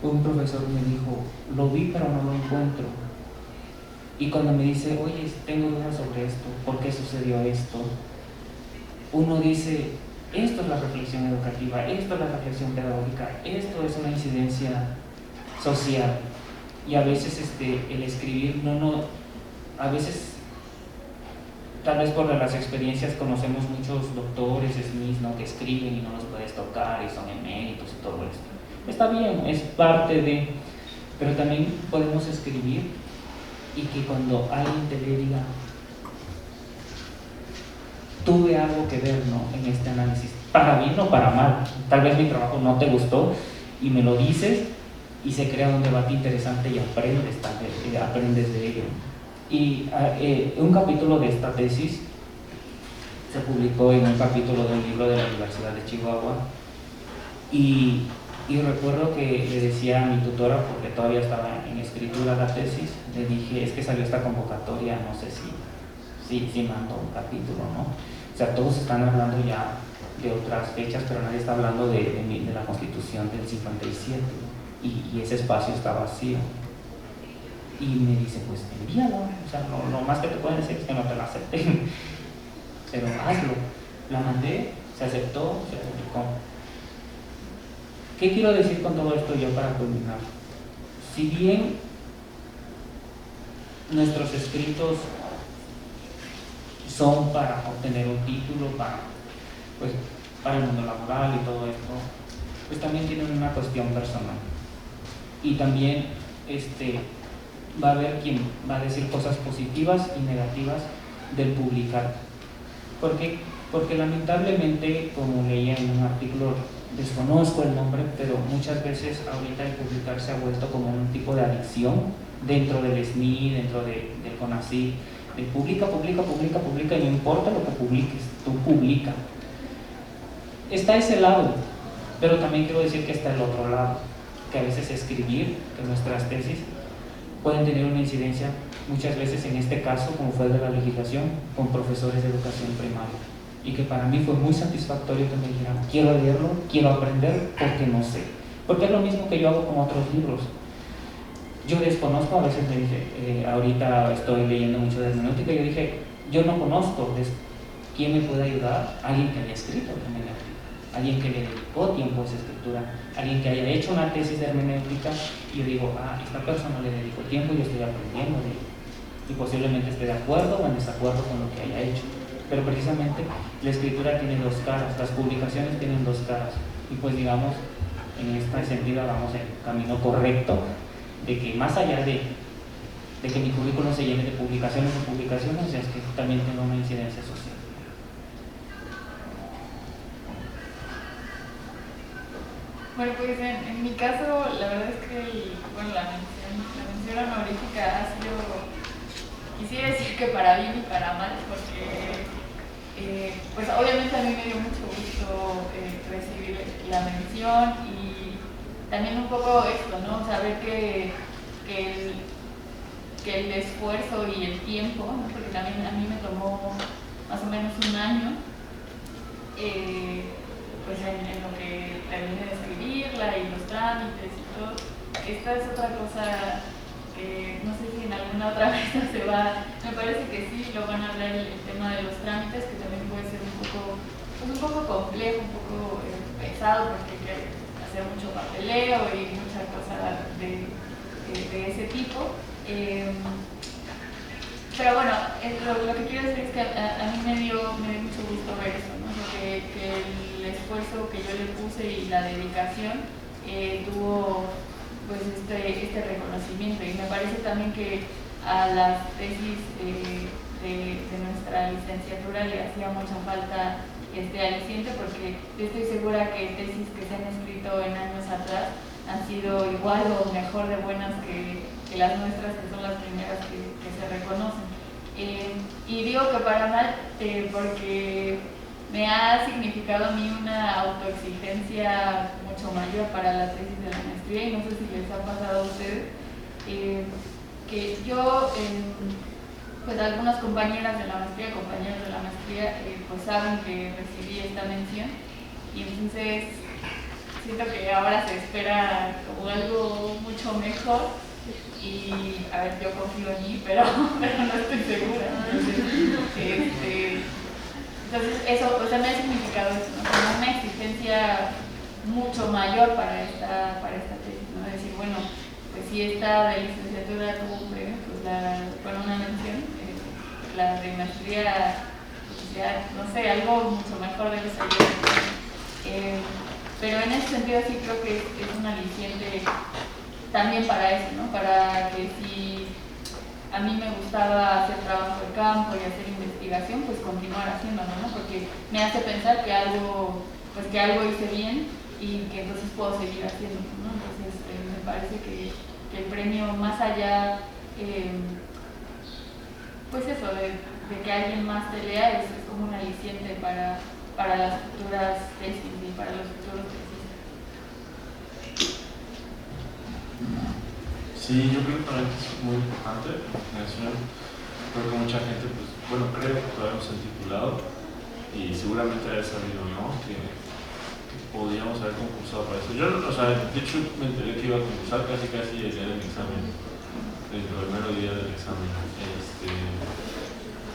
Un profesor me dijo: lo vi pero no lo encuentro. Y cuando me dice: oye, tengo dudas sobre esto, ¿por qué sucedió esto?, uno dice: esto es la reflexión educativa, esto es la reflexión pedagógica, esto es una incidencia social. Y a veces el escribir, a veces, tal vez por las experiencias, conocemos muchos doctores, SMIs, ¿no?, que escriben y no los puedes tocar y son eméritos y todo esto. Está bien, es parte de, pero también podemos escribir y que cuando alguien te le diga: tuve algo que ver, ¿no?, en este análisis, para bien o para mal, tal vez mi trabajo no te gustó y me lo dices, y se crea un debate interesante y aprendes de ello. Y un capítulo de esta tesis se publicó en un capítulo de un libro de la Universidad de Chihuahua, y recuerdo que le decía a mi tutora, porque todavía estaba en escritura la tesis, le dije: es que salió esta convocatoria, no sé si mando un capítulo, ¿no? O sea, todos están hablando ya de otras fechas, pero nadie está hablando de la Constitución del 57, y ese espacio está vacío. Y me dice: pues envíalo, o sea, lo más que te pueden decir es que no te la acepten, pero hazlo. La mandé, se aceptó, se publicó. ¿Qué quiero decir con todo esto yo para culminar? Si bien nuestros escritos son para obtener un título, para el mundo laboral y todo esto, pues también tienen una cuestión personal. Y también va a haber quien va a decir cosas positivas y negativas del publicar. ¿Por qué? Porque lamentablemente, como leía en un artículo, desconozco el nombre, pero muchas veces ahorita el publicar se ha vuelto como un tipo de adicción dentro del SNI, dentro del CONACYT, de publica, y no importa lo que publiques, tú publica. Está ese lado, pero también quiero decir que está el otro lado, que a veces escribir, que nuestras tesis pueden tener una incidencia, muchas veces en este caso, como fue el de la legislación, con profesores de educación primaria, y que para mí fue muy satisfactorio que me dijeran: quiero leerlo, quiero aprender, porque no sé. Porque es lo mismo que yo hago con otros libros. Yo desconozco, a veces me dice, ahorita estoy leyendo mucho de hermenéutica, y yo dije: yo no conozco, ¿quién me puede ayudar? Alguien que haya escrito hermenéutica, alguien que le dedicó tiempo a esa escritura, alguien que haya hecho una tesis de hermenéutica, y yo digo: esta persona le dedicó tiempo y yo estoy aprendiendo de ello, y posiblemente esté de acuerdo o en desacuerdo con lo que haya hecho. Pero precisamente la escritura tiene dos caras, las publicaciones tienen dos caras, y pues digamos, en este sentido vamos en el camino correcto, de que más allá de que mi currículum se llene de publicaciones, es que también tenga una incidencia social. Bueno, pues en mi caso, la verdad es que la mención honorífica ha sido, quisiera decir que para bien y para mal, porque pues obviamente a mí me dio mucho gusto recibir la mención, y también un poco esto, ¿no? Saber que el esfuerzo y el tiempo, ¿no?, porque también a mí me tomó más o menos un año, pues en lo que terminé de escribirla y los trámites y todo. Esta es otra cosa que no sé si en alguna otra vez se va, me parece que sí, lo van a hablar, el tema de los trámites, que también puede ser un poco complejo, un poco pesado porque hay que hacer mucho papeleo y muchas cosas de ese tipo. Pero bueno, lo que quiero decir es que a mí me dio mucho gusto ver eso, ¿no? Que el esfuerzo que yo le puse y la dedicación tuvo pues este reconocimiento, y me parece también que a las tesis de nuestra licenciatura le hacía mucha falta este aliciente, porque yo estoy segura que tesis que se han escrito en años atrás han sido igual o mejor de buenas que las nuestras, que son las primeras que se reconocen. Y digo que para mal porque me ha significado a mí una autoexigencia mucho mayor para la tesis de la maestría, y no sé si les ha pasado a ustedes, que yo, pues algunas compañeras de la maestría, compañeros de la maestría, pues saben que recibí esta mención, y entonces siento que ahora se espera como algo mucho mejor, y a ver, yo confío en mí, pero no estoy segura. Entonces eso, o sea, me ha significado eso, ¿no? Como una exigencia mucho mayor para esta tesis, ¿no? Decir, bueno, pues si esta de licenciatura tuvo un premio, pues con una mención, la de maestría, pues ya, no sé, algo mucho mejor debe salir. Pero en ese sentido sí creo que es un aliciente también para eso, ¿no? Para que si a mí me gustaba hacer trabajo de campo y hacer investigación, pues continuar haciéndolo, ¿no? Porque me hace pensar que algo hice bien y que entonces puedo seguir haciéndolo, ¿no? Entonces me parece que el premio, más allá, pues eso, de que alguien más te lea, es como un aliciente para las futuras tesis y para los futuros tesistas. Sí, yo creo que también es muy importante la investigación. Creo que mucha gente, pues, bueno, creo que todavía no se han titulado, y seguramente haber sabido, ¿no? Que podíamos haber concursado para eso. Yo, o sea, de hecho me enteré que iba a concursar casi el día del examen, el primer día del examen.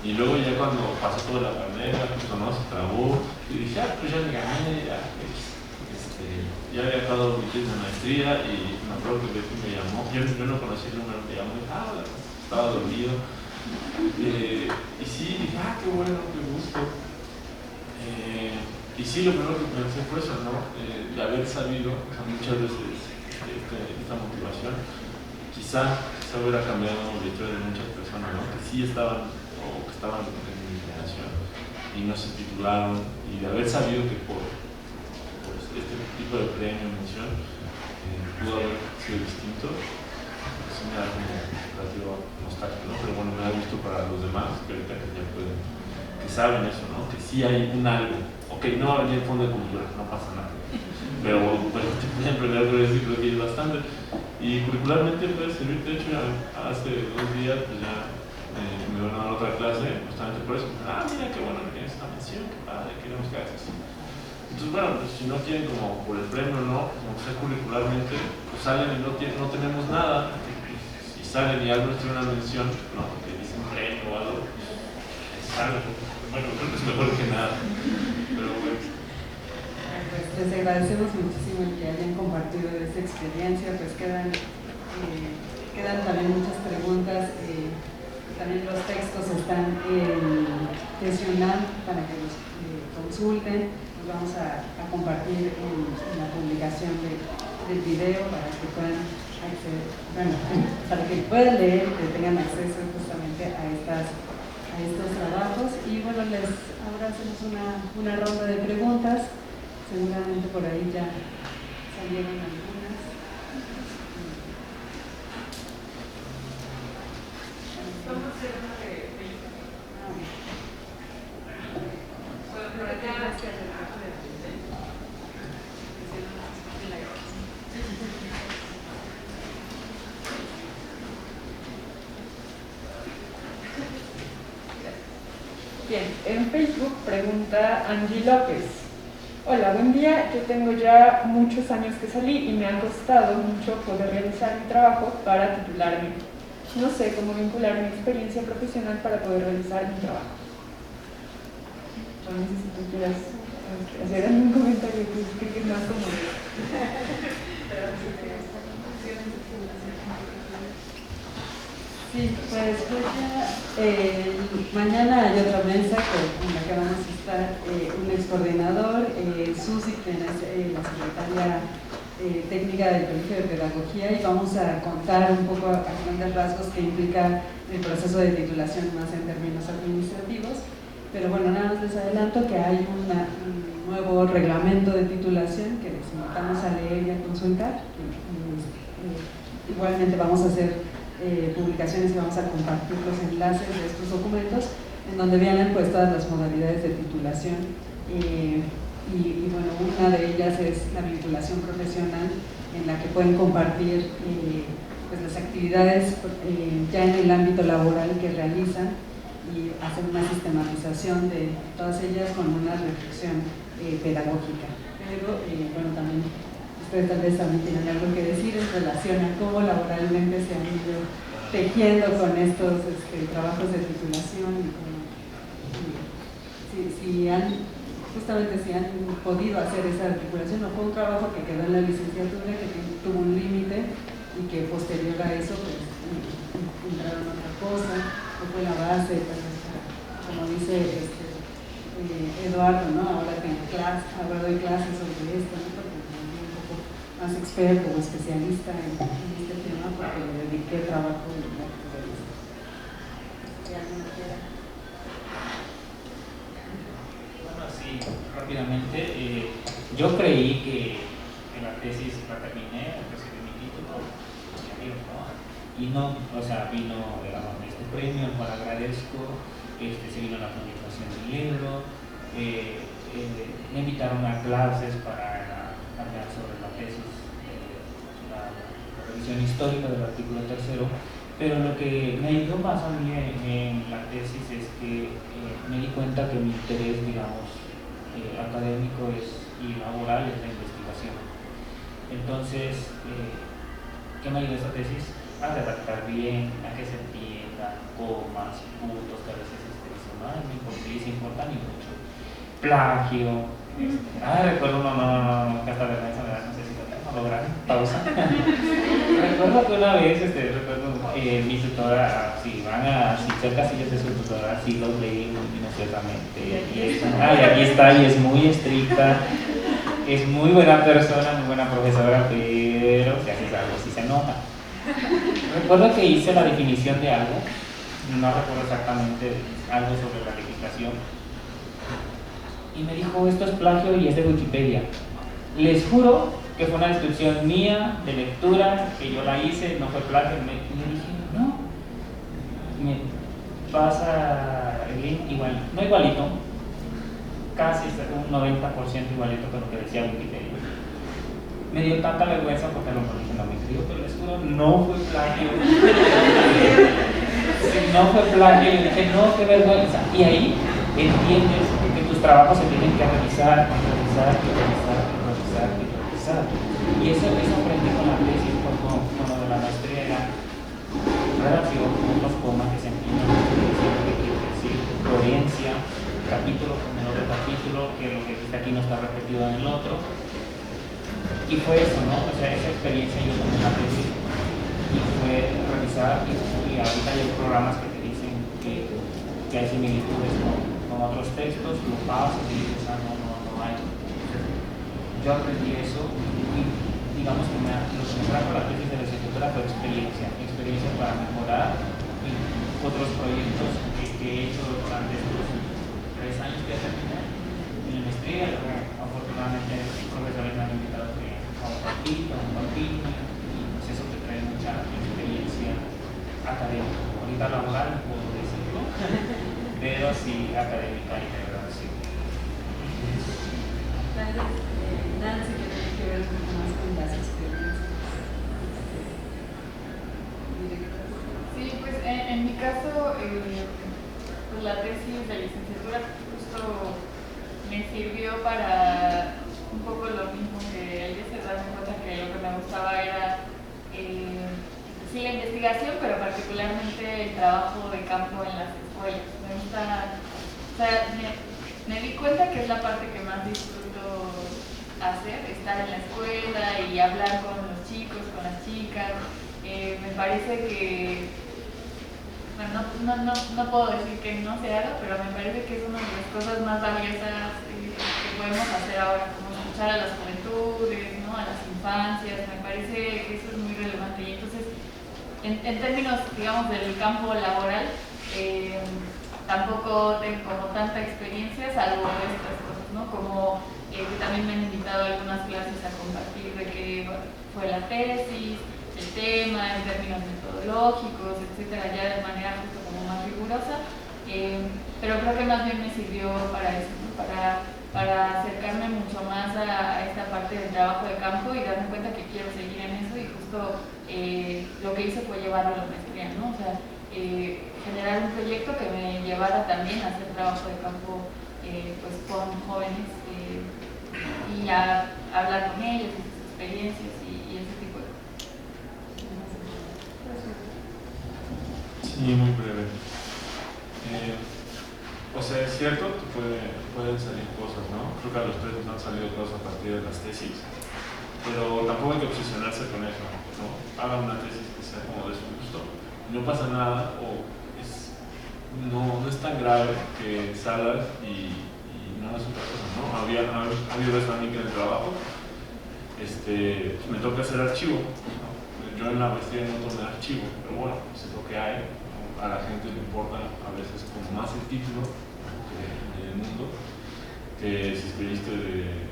Y luego ya cuando pasó toda la pandemia, pues no, se trabó, y dije, pues ya me gané, ya había acabado mi tesis de maestría, y me acuerdo que Betty me llamó. Yo no conocí el número, me llamó y estaba dormido. Y sí, dije, qué bueno, qué gusto. Y sí, lo primero que pensé fue eso, ¿no? De haber sabido, o sea, muchas veces esta motivación, quizá se hubiera cambiado la historia de muchas personas, ¿no? Que sí estaban, o que estaban en mi generación y no se titularon, y de haber sabido que por este tipo de premio, mención, pudo haber sido distinto. Eso me da como relativo nostálgico, ¿no? Pero bueno, me da gusto para los demás, que ahorita que ya pueden, que saben eso, ¿no? Que sí hay un algo. Ok, no va a venir el fondo de cultura, no pasa nada. Pero en primer lugar sí creo que es bastante. Y curricularmente puede servir. De hecho, ya hace 2 días pues ya me van a dar otra clase, justamente por eso. Mira qué bueno que tienes esta mención, qué padre, queremos que hagas así. Entonces, bueno, pues si no quieren como por el premio, ¿no? Como sea curricularmente, pues salen y no tenemos nada. Si salen y algo tiene una mención, ¿no? Que dicen premio o algo, salen. Bueno, creo que es mejor que nada. Pero bueno. Pues les agradecemos muchísimo el que hayan compartido esta experiencia. Pues quedan también muchas preguntas. También los textos están en Tesional para que los consulten. Vamos a compartir en la publicación del video para que puedan acceder, para que puedan leer, que tengan acceso justamente a estos trabajos. Y bueno, ahora hacemos una ronda de preguntas. Seguramente por ahí ya salieron algunas. Vamos a hacer una de Bien, en Facebook pregunta Angie López. Hola, buen día. Yo tengo ya muchos años que salí y me ha costado mucho poder realizar mi trabajo para titularme. No sé cómo vincular mi experiencia profesional para poder realizar mi trabajo. No sé si tú quieras hacer un comentario que es más cómodo. Sí, pues mañana hay otra mesa en la que vamos a estar un ex coordinador, Susi, quien es la secretaria técnica del Colegio de Pedagogía, y vamos a contar un poco a grandes rasgos qué implica el proceso de titulación más en términos administrativos. Pero bueno, nada más les adelanto que hay un nuevo reglamento de titulación que les invitamos a leer y a consultar. Igualmente vamos a hacer publicaciones y vamos a compartir los enlaces de estos documentos en donde vienen pues todas las modalidades de titulación y bueno, una de ellas es la vinculación profesional, en la que pueden compartir pues las actividades ya en el ámbito laboral que realizan y hacer una sistematización de todas ellas con una reflexión pedagógica. Pero bueno, también ustedes tal vez también tienen algo que decir en relación a cómo laboralmente se han ido tejiendo con estos trabajos de titulación y si han podido hacer esa articulación, o fue un trabajo que quedó en la licenciatura, que tuvo un límite y que posterior a eso pues entraron otra cosa, o fue la base, como dice Eduardo, ¿no? Ahora doy clases sobre esto, ¿no? Porque soy un poco más experto o especialista en este tema, porque le dediqué trabajo en la experiencia. Si alguien quiera. Bueno, sí, rápidamente. Yo creí que la tesis la terminé, recibí mi título, y no, o sea, vino este premio, el cual agradezco, se vino la publicación del libro, me invitaron a clases para hablar sobre la tesis, la revisión histórica del artículo 3º, pero lo que me ayudó más a mí en la tesis es que me di cuenta que mi interés, digamos, académico y laboral es la investigación. Entonces, ¿qué me ayudó esta tesis? A redactar bien, a que se entienda, comas, puntos que a veces no me importa ni mucho. Plagio. Recuerdo, no, que hasta vergüenza me da, no sé si lo logran, pausa. Recuerdo que una vez, mi tutora, si son casillas de su tutora, sí los leí muy minuciosamente. Y aquí está, y es muy estricta, es muy buena persona, muy buena profesora, pero si haces algo, sí se enoja. Recuerdo que hice la definición de algo, no recuerdo exactamente algo sobre la legislación, y me dijo, esto es plagio y es de Wikipedia. Les juro que fue una descripción mía de lectura, que yo la hice, no fue plagio. Y me dije, no, me pasa el link igual, no igualito, casi un 90% igualito con lo que decía Wikipedia. Me dio tanta vergüenza porque lo dije, no me escribo, pero les juro, no fue plagio. No fue plagio, y dije, no, qué vergüenza. Y ahí entiendes que tus trabajos se tienen que revisar. Y eso aprendí con la tesis, con lo de la maestría, era redacción, puntos, comas, que se entiendan lo que quiero decir, coherencia, capítulo con el otro capítulo, que lo que existe aquí no está repetido en el otro. Y fue eso, ¿no? O sea, esa experiencia yo tomé la tesis y fue revisar, y ahorita hay programas que te dicen que hay similitudes con otros textos, lo pasas y dices, no hay. Yo aprendí eso y digamos que lo que me trajo la tesis de la licenciatura fue experiencia para mejorar otros proyectos que he hecho durante estos 3 años que terminé en la maestría. Afortunadamente profesores me han invitado a un papito, y pues eso te trae mucha experiencia académica. Ahorita laboral no puedo decirlo, pero sí académica y de verdad sí. Nancy, que tiene que ver mucho más con las experiencias. Sí, pues en mi caso, pues la tesis de licenciatura justo me sirvió para un poco lo mismo que él dice, darme cuenta que lo que me gustaba era sí la investigación, pero particularmente el trabajo de campo en las escuelas. Me gusta, o sea, me di cuenta que es la parte que más disfruto hacer, estar en la escuela y hablar con los chicos, con las chicas. Me parece que, bueno, no puedo decir que no se haga, pero me parece que es una de las cosas más valiosas que podemos hacer ahora, como escuchar a las juventudes, ¿no? A las infancias. Me parece que eso es muy relevante. Y entonces, en términos, digamos, del campo laboral, tampoco tengo como tanta experiencia, salvo estas cosas, ¿no? Como que también me han invitado a algunas clases a compartir de qué fue la tesis, el tema, en términos metodológicos, etcétera, ya de manera justo como más rigurosa, pero creo que más bien me sirvió para eso, ¿no? Para acercarme mucho más a esta parte del trabajo de campo y darme cuenta que quiero seguir en eso, y justo lo que hice fue llevarlo a la maestría, ¿no? O sea, generar un proyecto que me llevara también a hacer trabajo de campo pues con jóvenes y a hablar con ellos, de sus experiencias y ese tipo de cosas. Sí, muy breve. O sea, es cierto que pueden salir cosas, ¿no? Creo que a los tres nos han salido cosas a partir de las tesis, pero tampoco hay que obsesionarse con eso, ¿no? Hagan una tesis que sea como de su gusto, no pasa nada, o no es tan grave que salgas y no es otra cosa, ¿no? Ha habido veces a mí que en el trabajo me toca hacer archivo, ¿no? Yo en la maestría no tomé archivo, pero bueno, pues es lo que hay, ¿no? A la gente le importa a veces como más el título en el mundo que si escribiste del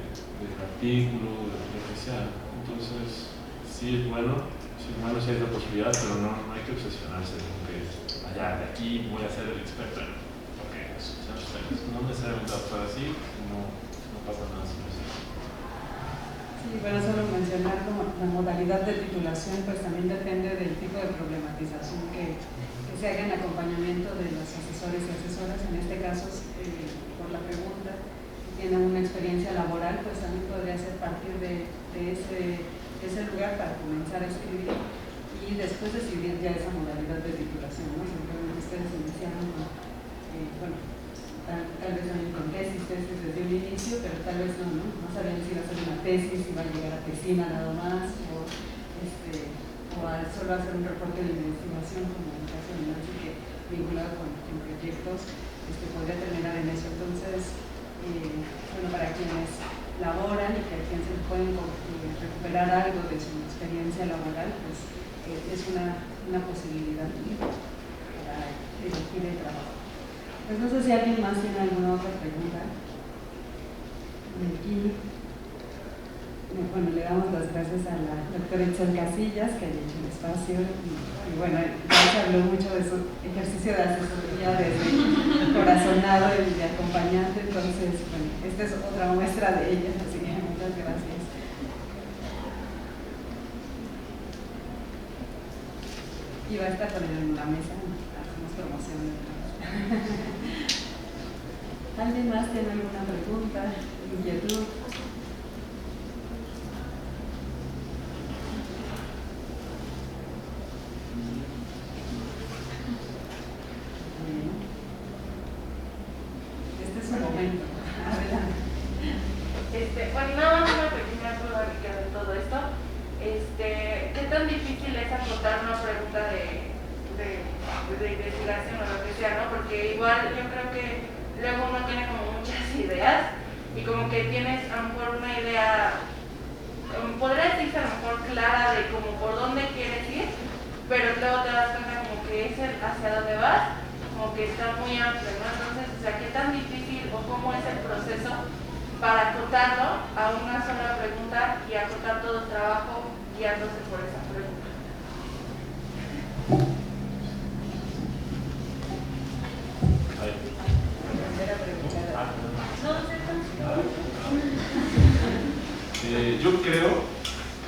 artículo, de lo que sea. Entonces, sí es bueno si hay la posibilidad, pero no hay que obsesionarse con que allá de aquí voy a ser el experto en lo que sean los temas. No necesariamente va a estar así, no pasa nada sin eso. Sí, bueno, solo mencionar como la modalidad de titulación, pues también depende del tipo de problematización que se haga en acompañamiento de los asesores y asesoras. En este caso, por la pregunta, si tienen una experiencia laboral, pues también podría ser partir de ese lugar para comenzar a escribir y después decidir ya esa modalidad de titulación, ¿no? Simplemente ustedes iniciaron con, bueno, tal vez también con tesis desde un inicio, pero tal vez no sabían si iba a ser una tesis, si iba a llegar a tesina nada más, o a solo hacer un reporte de investigación, como en el caso de Nancy, que vinculado con proyectos, podría terminar en eso. Entonces, bueno, para quienes laboran y que a quienes se pueden recuperar algo de su experiencia laboral, pues es una posibilidad para elegir el trabajo. Pues no sé si alguien más tiene alguna otra pregunta. Aquí, bueno, le damos las gracias a la doctora Itzel Casillas, que ha hecho el espacio, y bueno, ya se habló mucho de su ejercicio de asesoría desde corazonado y de acompañante. Entonces, bueno, esta es otra muestra de ella, así que muchas gracias. Y va a estar también en la mesa, hacemos promoción de ¿Alguien más tiene alguna pregunta, inquietud? Este es su momento. Adelante. Bueno, nada más una pequeña duda que queda de todo esto. ¿Qué tan difícil es acotar una pregunta de investigación o lo que sea, ¿no? Porque igual yo creo que luego uno tiene como muchas ideas y como que tienes a lo mejor una idea, podría decirse a lo mejor clara de como por dónde quieres ir, pero luego te das cuenta como que es hacia dónde vas, como que está muy amplio, ¿no? Entonces, o sea, ¿qué tan difícil o cómo es el proceso para acotarlo a una sola pregunta y acotar todo el trabajo guiándose por esa pregunta? Yo creo que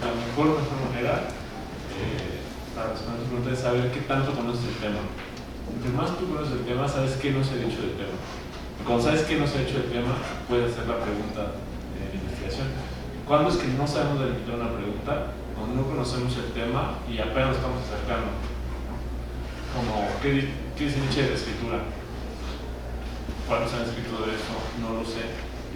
la mejor manera para responder tu pregunta es saber qué tanto conoces el tema. Entre más tú conoces el tema, sabes qué no se ha dicho del tema. Y cuando sabes qué no se ha dicho del tema, puedes hacer la pregunta de investigación. ¿Cuándo es que no sabemos delimitar una pregunta? Cuando no conocemos el tema y apenas nos estamos acercando. Como, ¿qué dice Nietzsche de la escritura? ¿Cuántos han escrito de eso? No lo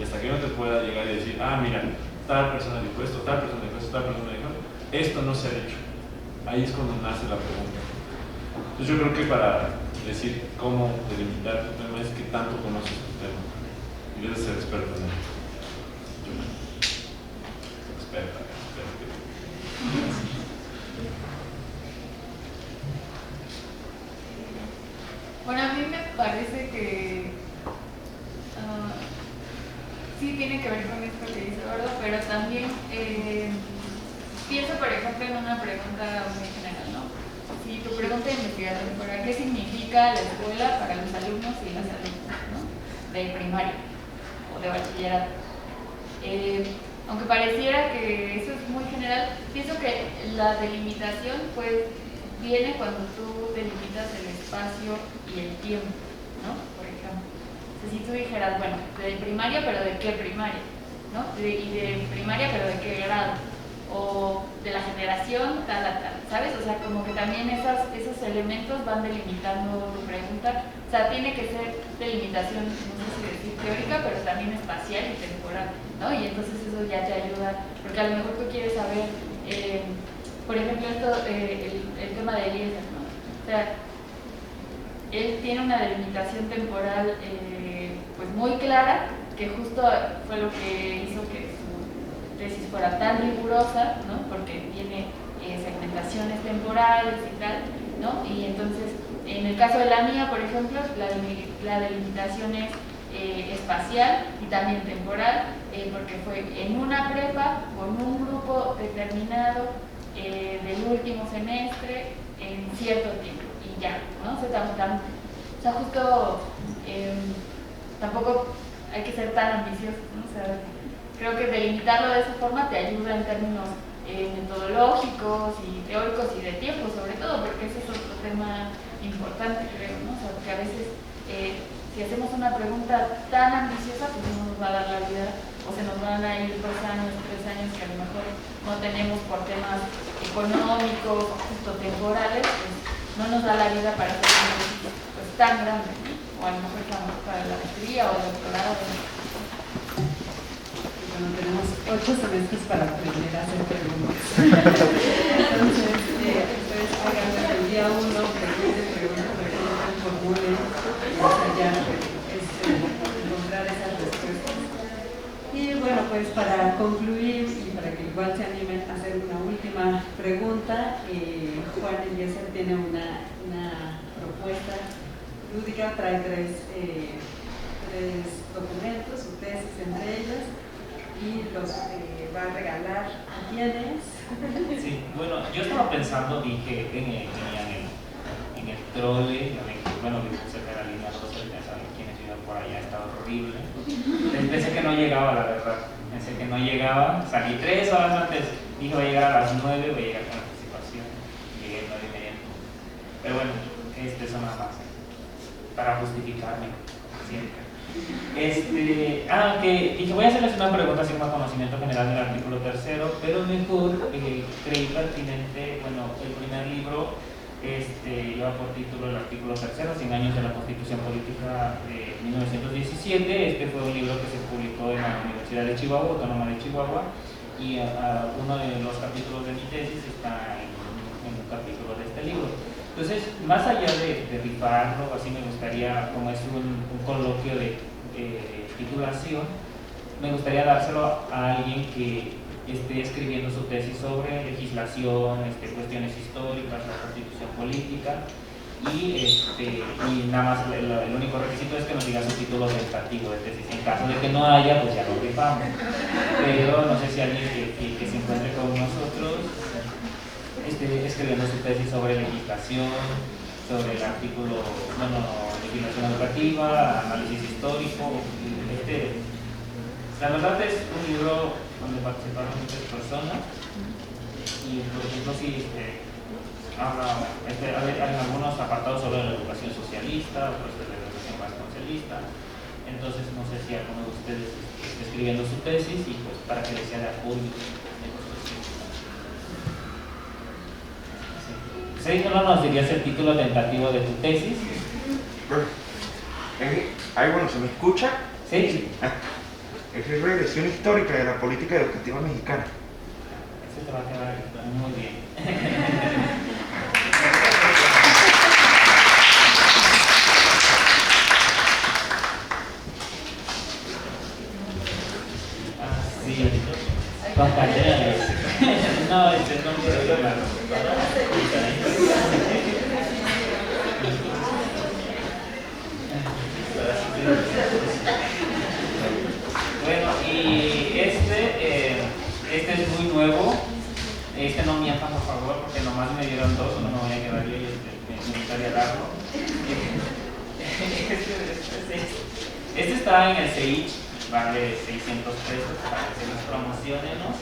Y hasta que yo no te pueda llegar y decir, ah, mira, tal persona dijo esto, tal persona dijo esto, tal persona dijo esto no se ha dicho. Ahí es cuando nace la pregunta. Entonces yo creo que para decir cómo delimitar tu tema es que tanto conoces tu tema y debes ser experto en él. Experta. Bueno, a mí me parece que sí tiene que ver con esto que dice Eduardo, pero también pienso, por ejemplo, en una pregunta muy general, ¿no? Si tu pregunta de investigación fuera, ¿qué significa la escuela para los alumnos y las alumnas, ¿no? De primaria o de bachillerato? Aunque pareciera que eso es muy general, pienso que la delimitación pues viene cuando tú delimitas el espacio y el tiempo, ¿no? Por ejemplo, si tú dijeras, bueno, de primaria, pero ¿de qué primaria? ¿No? Y de primaria, pero ¿de qué grado? O de la generación tal a tal, ¿sabes? O sea, como que también esos elementos van delimitando tu pregunta. O sea, tiene que ser delimitación, no sé si decir teórica, pero también espacial y temporal, ¿no? Y entonces eso ya te ayuda, porque a lo mejor tú quieres saber, por ejemplo, el tema de Eliezer, ¿no? O sea, él tiene una delimitación temporal pues muy clara, que justo fue lo que hizo que su tesis fuera tan rigurosa, ¿no? Porque tiene segmentaciones temporales y tal, ¿no? Y entonces, en el caso de la mía, por ejemplo, la delimitación es espacial y también temporal, porque fue en una prepa con un grupo determinado del último semestre en cierto tiempo y ya, ¿no? O sea, justo tampoco hay que ser tan ambicioso, ¿no? O sea, creo que delimitarlo de esa forma te ayuda en términos metodológicos y teóricos y de tiempo, sobre todo, porque ese es otro tema importante, creo, ¿no? O sea, porque a veces si hacemos una pregunta tan ambiciosa, pues no nos va a dar la vida, o se nos van a ir 2 años, 3 años que a lo mejor no tenemos por temas económicos, justo temporales, pues no nos da la vida para hacer un ejercicio pues, tan grande, ¿no? O a lo mejor para la maestría o el doctorado. Bueno, tenemos 8 semestres para aprender a hacer preguntas. Entonces, hagan el día 1, pregunten, formulen, ya encontrar esas respuestas. Y bueno, pues para concluir y para que igual se animen a hacer una última pregunta, Juan Eliezer tiene una propuesta lúdica, trae 3 documentos, su tesis entre ellos, y los va a regalar a quienes. Sí, bueno, yo estaba pensando, dije, en el trole, bueno, cerca de la línea 12, ya saben quiénes viven por allá, estaba horrible. Pensé que no llegaba, la verdad, pensé que no llegaba, salí 3 horas antes, dije voy a llegar a las 9, voy a llegar con anticipación, llegué a 9:30. Pero bueno, eso nada más, para justificarme, siempre. Que dije, voy a hacerles una pregunta así como conocimiento general del artículo 3º, pero mejor creí pertinente, bueno, el primer libro lleva por título el artículo 3º, 100 años de la Constitución Política de 1917. Este fue un libro que se publicó en la Universidad de Chihuahua, Autónoma de Chihuahua, y uno de los capítulos de mi tesis está en un capítulo de este libro. Entonces, más allá de rifarlo, así me gustaría, como es un coloquio de titulación, me gustaría dárselo a alguien que esté escribiendo su tesis sobre legislación, cuestiones históricas, la constitución política, y nada más el único requisito es que nos diga su título tentativo de tesis. En caso de que no haya, pues ya lo rifamos. Pero no sé si alguien que se encuentre con nosotros escribiendo su tesis sobre legislación, sobre el artículo, legislación educativa, análisis histórico. La verdad es un libro donde participaron muchas personas y por ejemplo sí habla en algunos apartados sobre la educación socialista, otros de la educación vasconcelista. Entonces no sé si alguno de ustedes está escribiendo su tesis y pues para que les sea de apoyo. ¿Sí? ¿No nos dirías el título tentativo de tu tesis? Bueno, ¿se me escucha? Sí. que es regresión histórica de la política educativa mexicana. Eso te va a quedar muy bien. Sí, compañeros. No, es el nombre de la Bueno, y este es muy nuevo. Este no mientas, por favor, porque nomás me dieron dos, no me voy a quedar yo y me gustaría darlo. Este está en el CEICH, vale 600 pesos para que se los promocione, ¿no?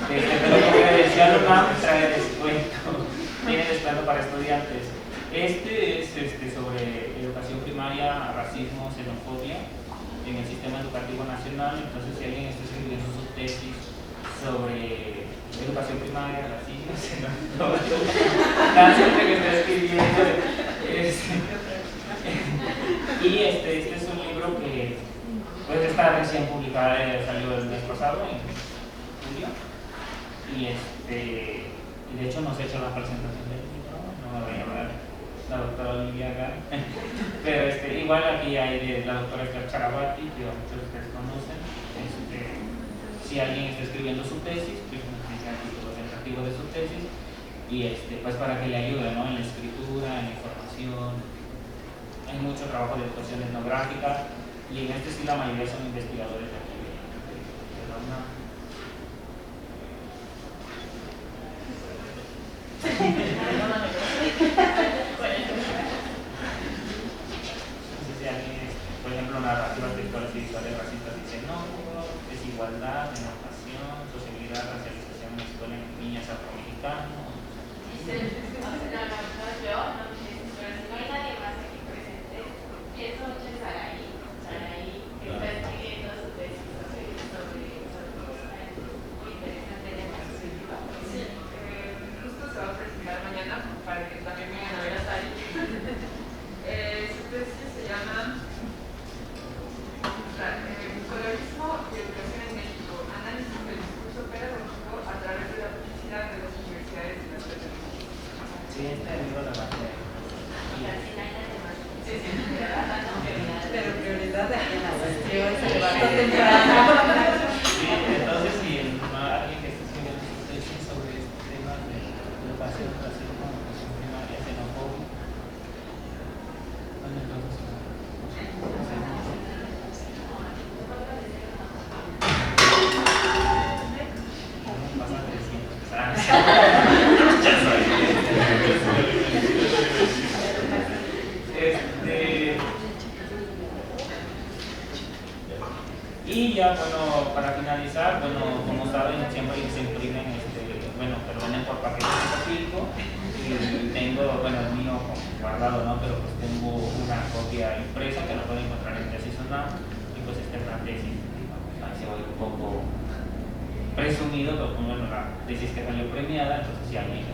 Pero como le decía, la UNAM trae descuento, tiene descuento para estudiantes. Este es sobre educación primaria, racismo, xenofobia en el sistema educativo nacional. Entonces, si alguien está escribiendo su tesis sobre educación primaria, racismo, xenofobia, la gente que está escribiendo y este es un libro que pues está recién publicado, salió el mes pasado, en julio, y de hecho nos he hecho la presentación del libro, no me voy a llamar la doctora Olivia Gar, pero igual aquí hay de la doctora Esther Charabati, que muchos de ustedes conocen. Si alguien está escribiendo su tesis, pues necesita el título tentativo de su tesis, y pues para que le ayude, ¿no? En la escritura, en la información. Hay mucho trabajo de educación etnográfica, y en sí la mayoría son investigadores de aquí de la UNAM. Por ejemplo, narrativas textuales y visuales racistas dicen no, desigualdad, enotación, sociabilidad, racialización en la escuela en niñas afroamericanas. No hay nadie más aquí presente. Pienso mucho en Saraí. Saraí está escribiendo su tesis sobre muy interesante en esta perspectiva. Sí, justo se va a presentar mañana para que también vengan a ver a Saraí. Su tesis se llama Colorismo y Educación en México, análisis del discurso pedagógico a través de la publicidad de las universidades y las televisión. Sí, libro la base. Pero prioridad de quien asistió se levantó temprano. Sí, entonces si alguien que esté escribiendo su tesis sobre este tema de educación, racismo, educación primaria, xenofobia, bueno, entonces pasa de 100. Y ya, bueno, para finalizar, bueno, como saben, siempre se imprimen, perdonen por paquete físico. Tengo, el mío guardado, ¿no? Pero pues tengo una copia impresa que lo pueden encontrar en Tesis UNAM, y pues esta es la tesis, ahí se va un poco presumido, pero bueno, la tesis que salió premiada. Entonces si alguien,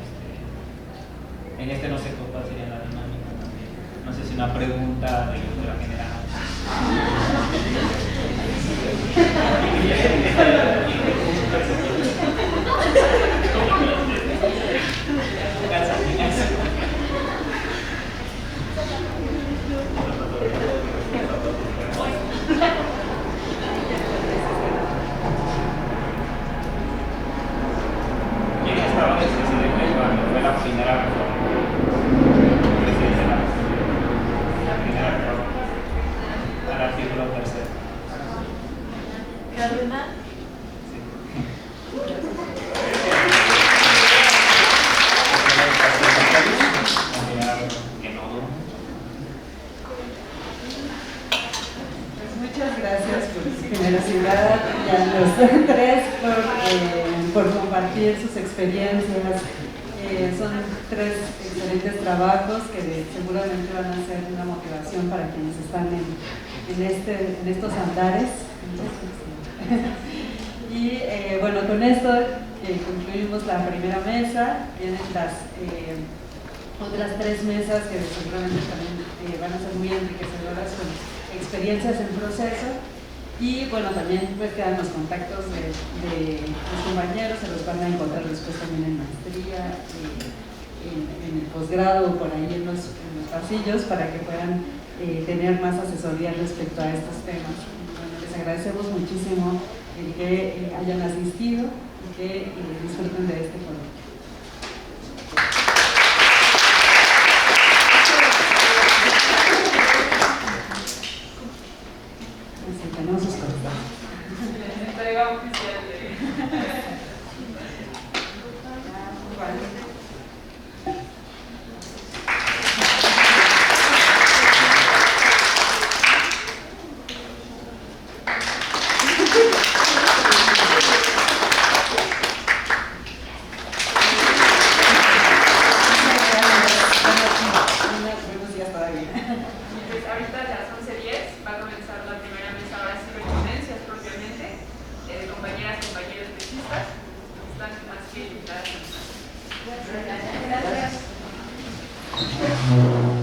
en no sé cuál sería la dinámica también. No sé si una pregunta de cultura general. ¿Quién estaba de presidente cuando fue la primera reforma? La primera reforma al artículo 3. ¿Cardenal? Muchas gracias por su generosidad y a los tres por compartir sus experiencias. Son tres excelentes trabajos que seguramente van a ser una motivación para quienes están en estos andares. Y bueno, con esto concluimos la primera mesa. Vienen las otras tres mesas que seguramente también van a ser muy enriquecedoras con experiencias en proceso. Y bueno, también pues quedan los contactos de los compañeros, se los van a encontrar después también en maestría, en el posgrado, por ahí en los pasillos, para que puedan tener más asesoría respecto a estos temas. Bueno, les agradecemos muchísimo el que hayan asistido y que disfruten de este coloquio. Tenemos sus cosas. Entrega oficial de... Ahorita a las 11:10 va a comenzar la primera mesa ahora ciberponencias propiamente, de compañeras y compañeros pesistas. Están más que invitadas. Gracias.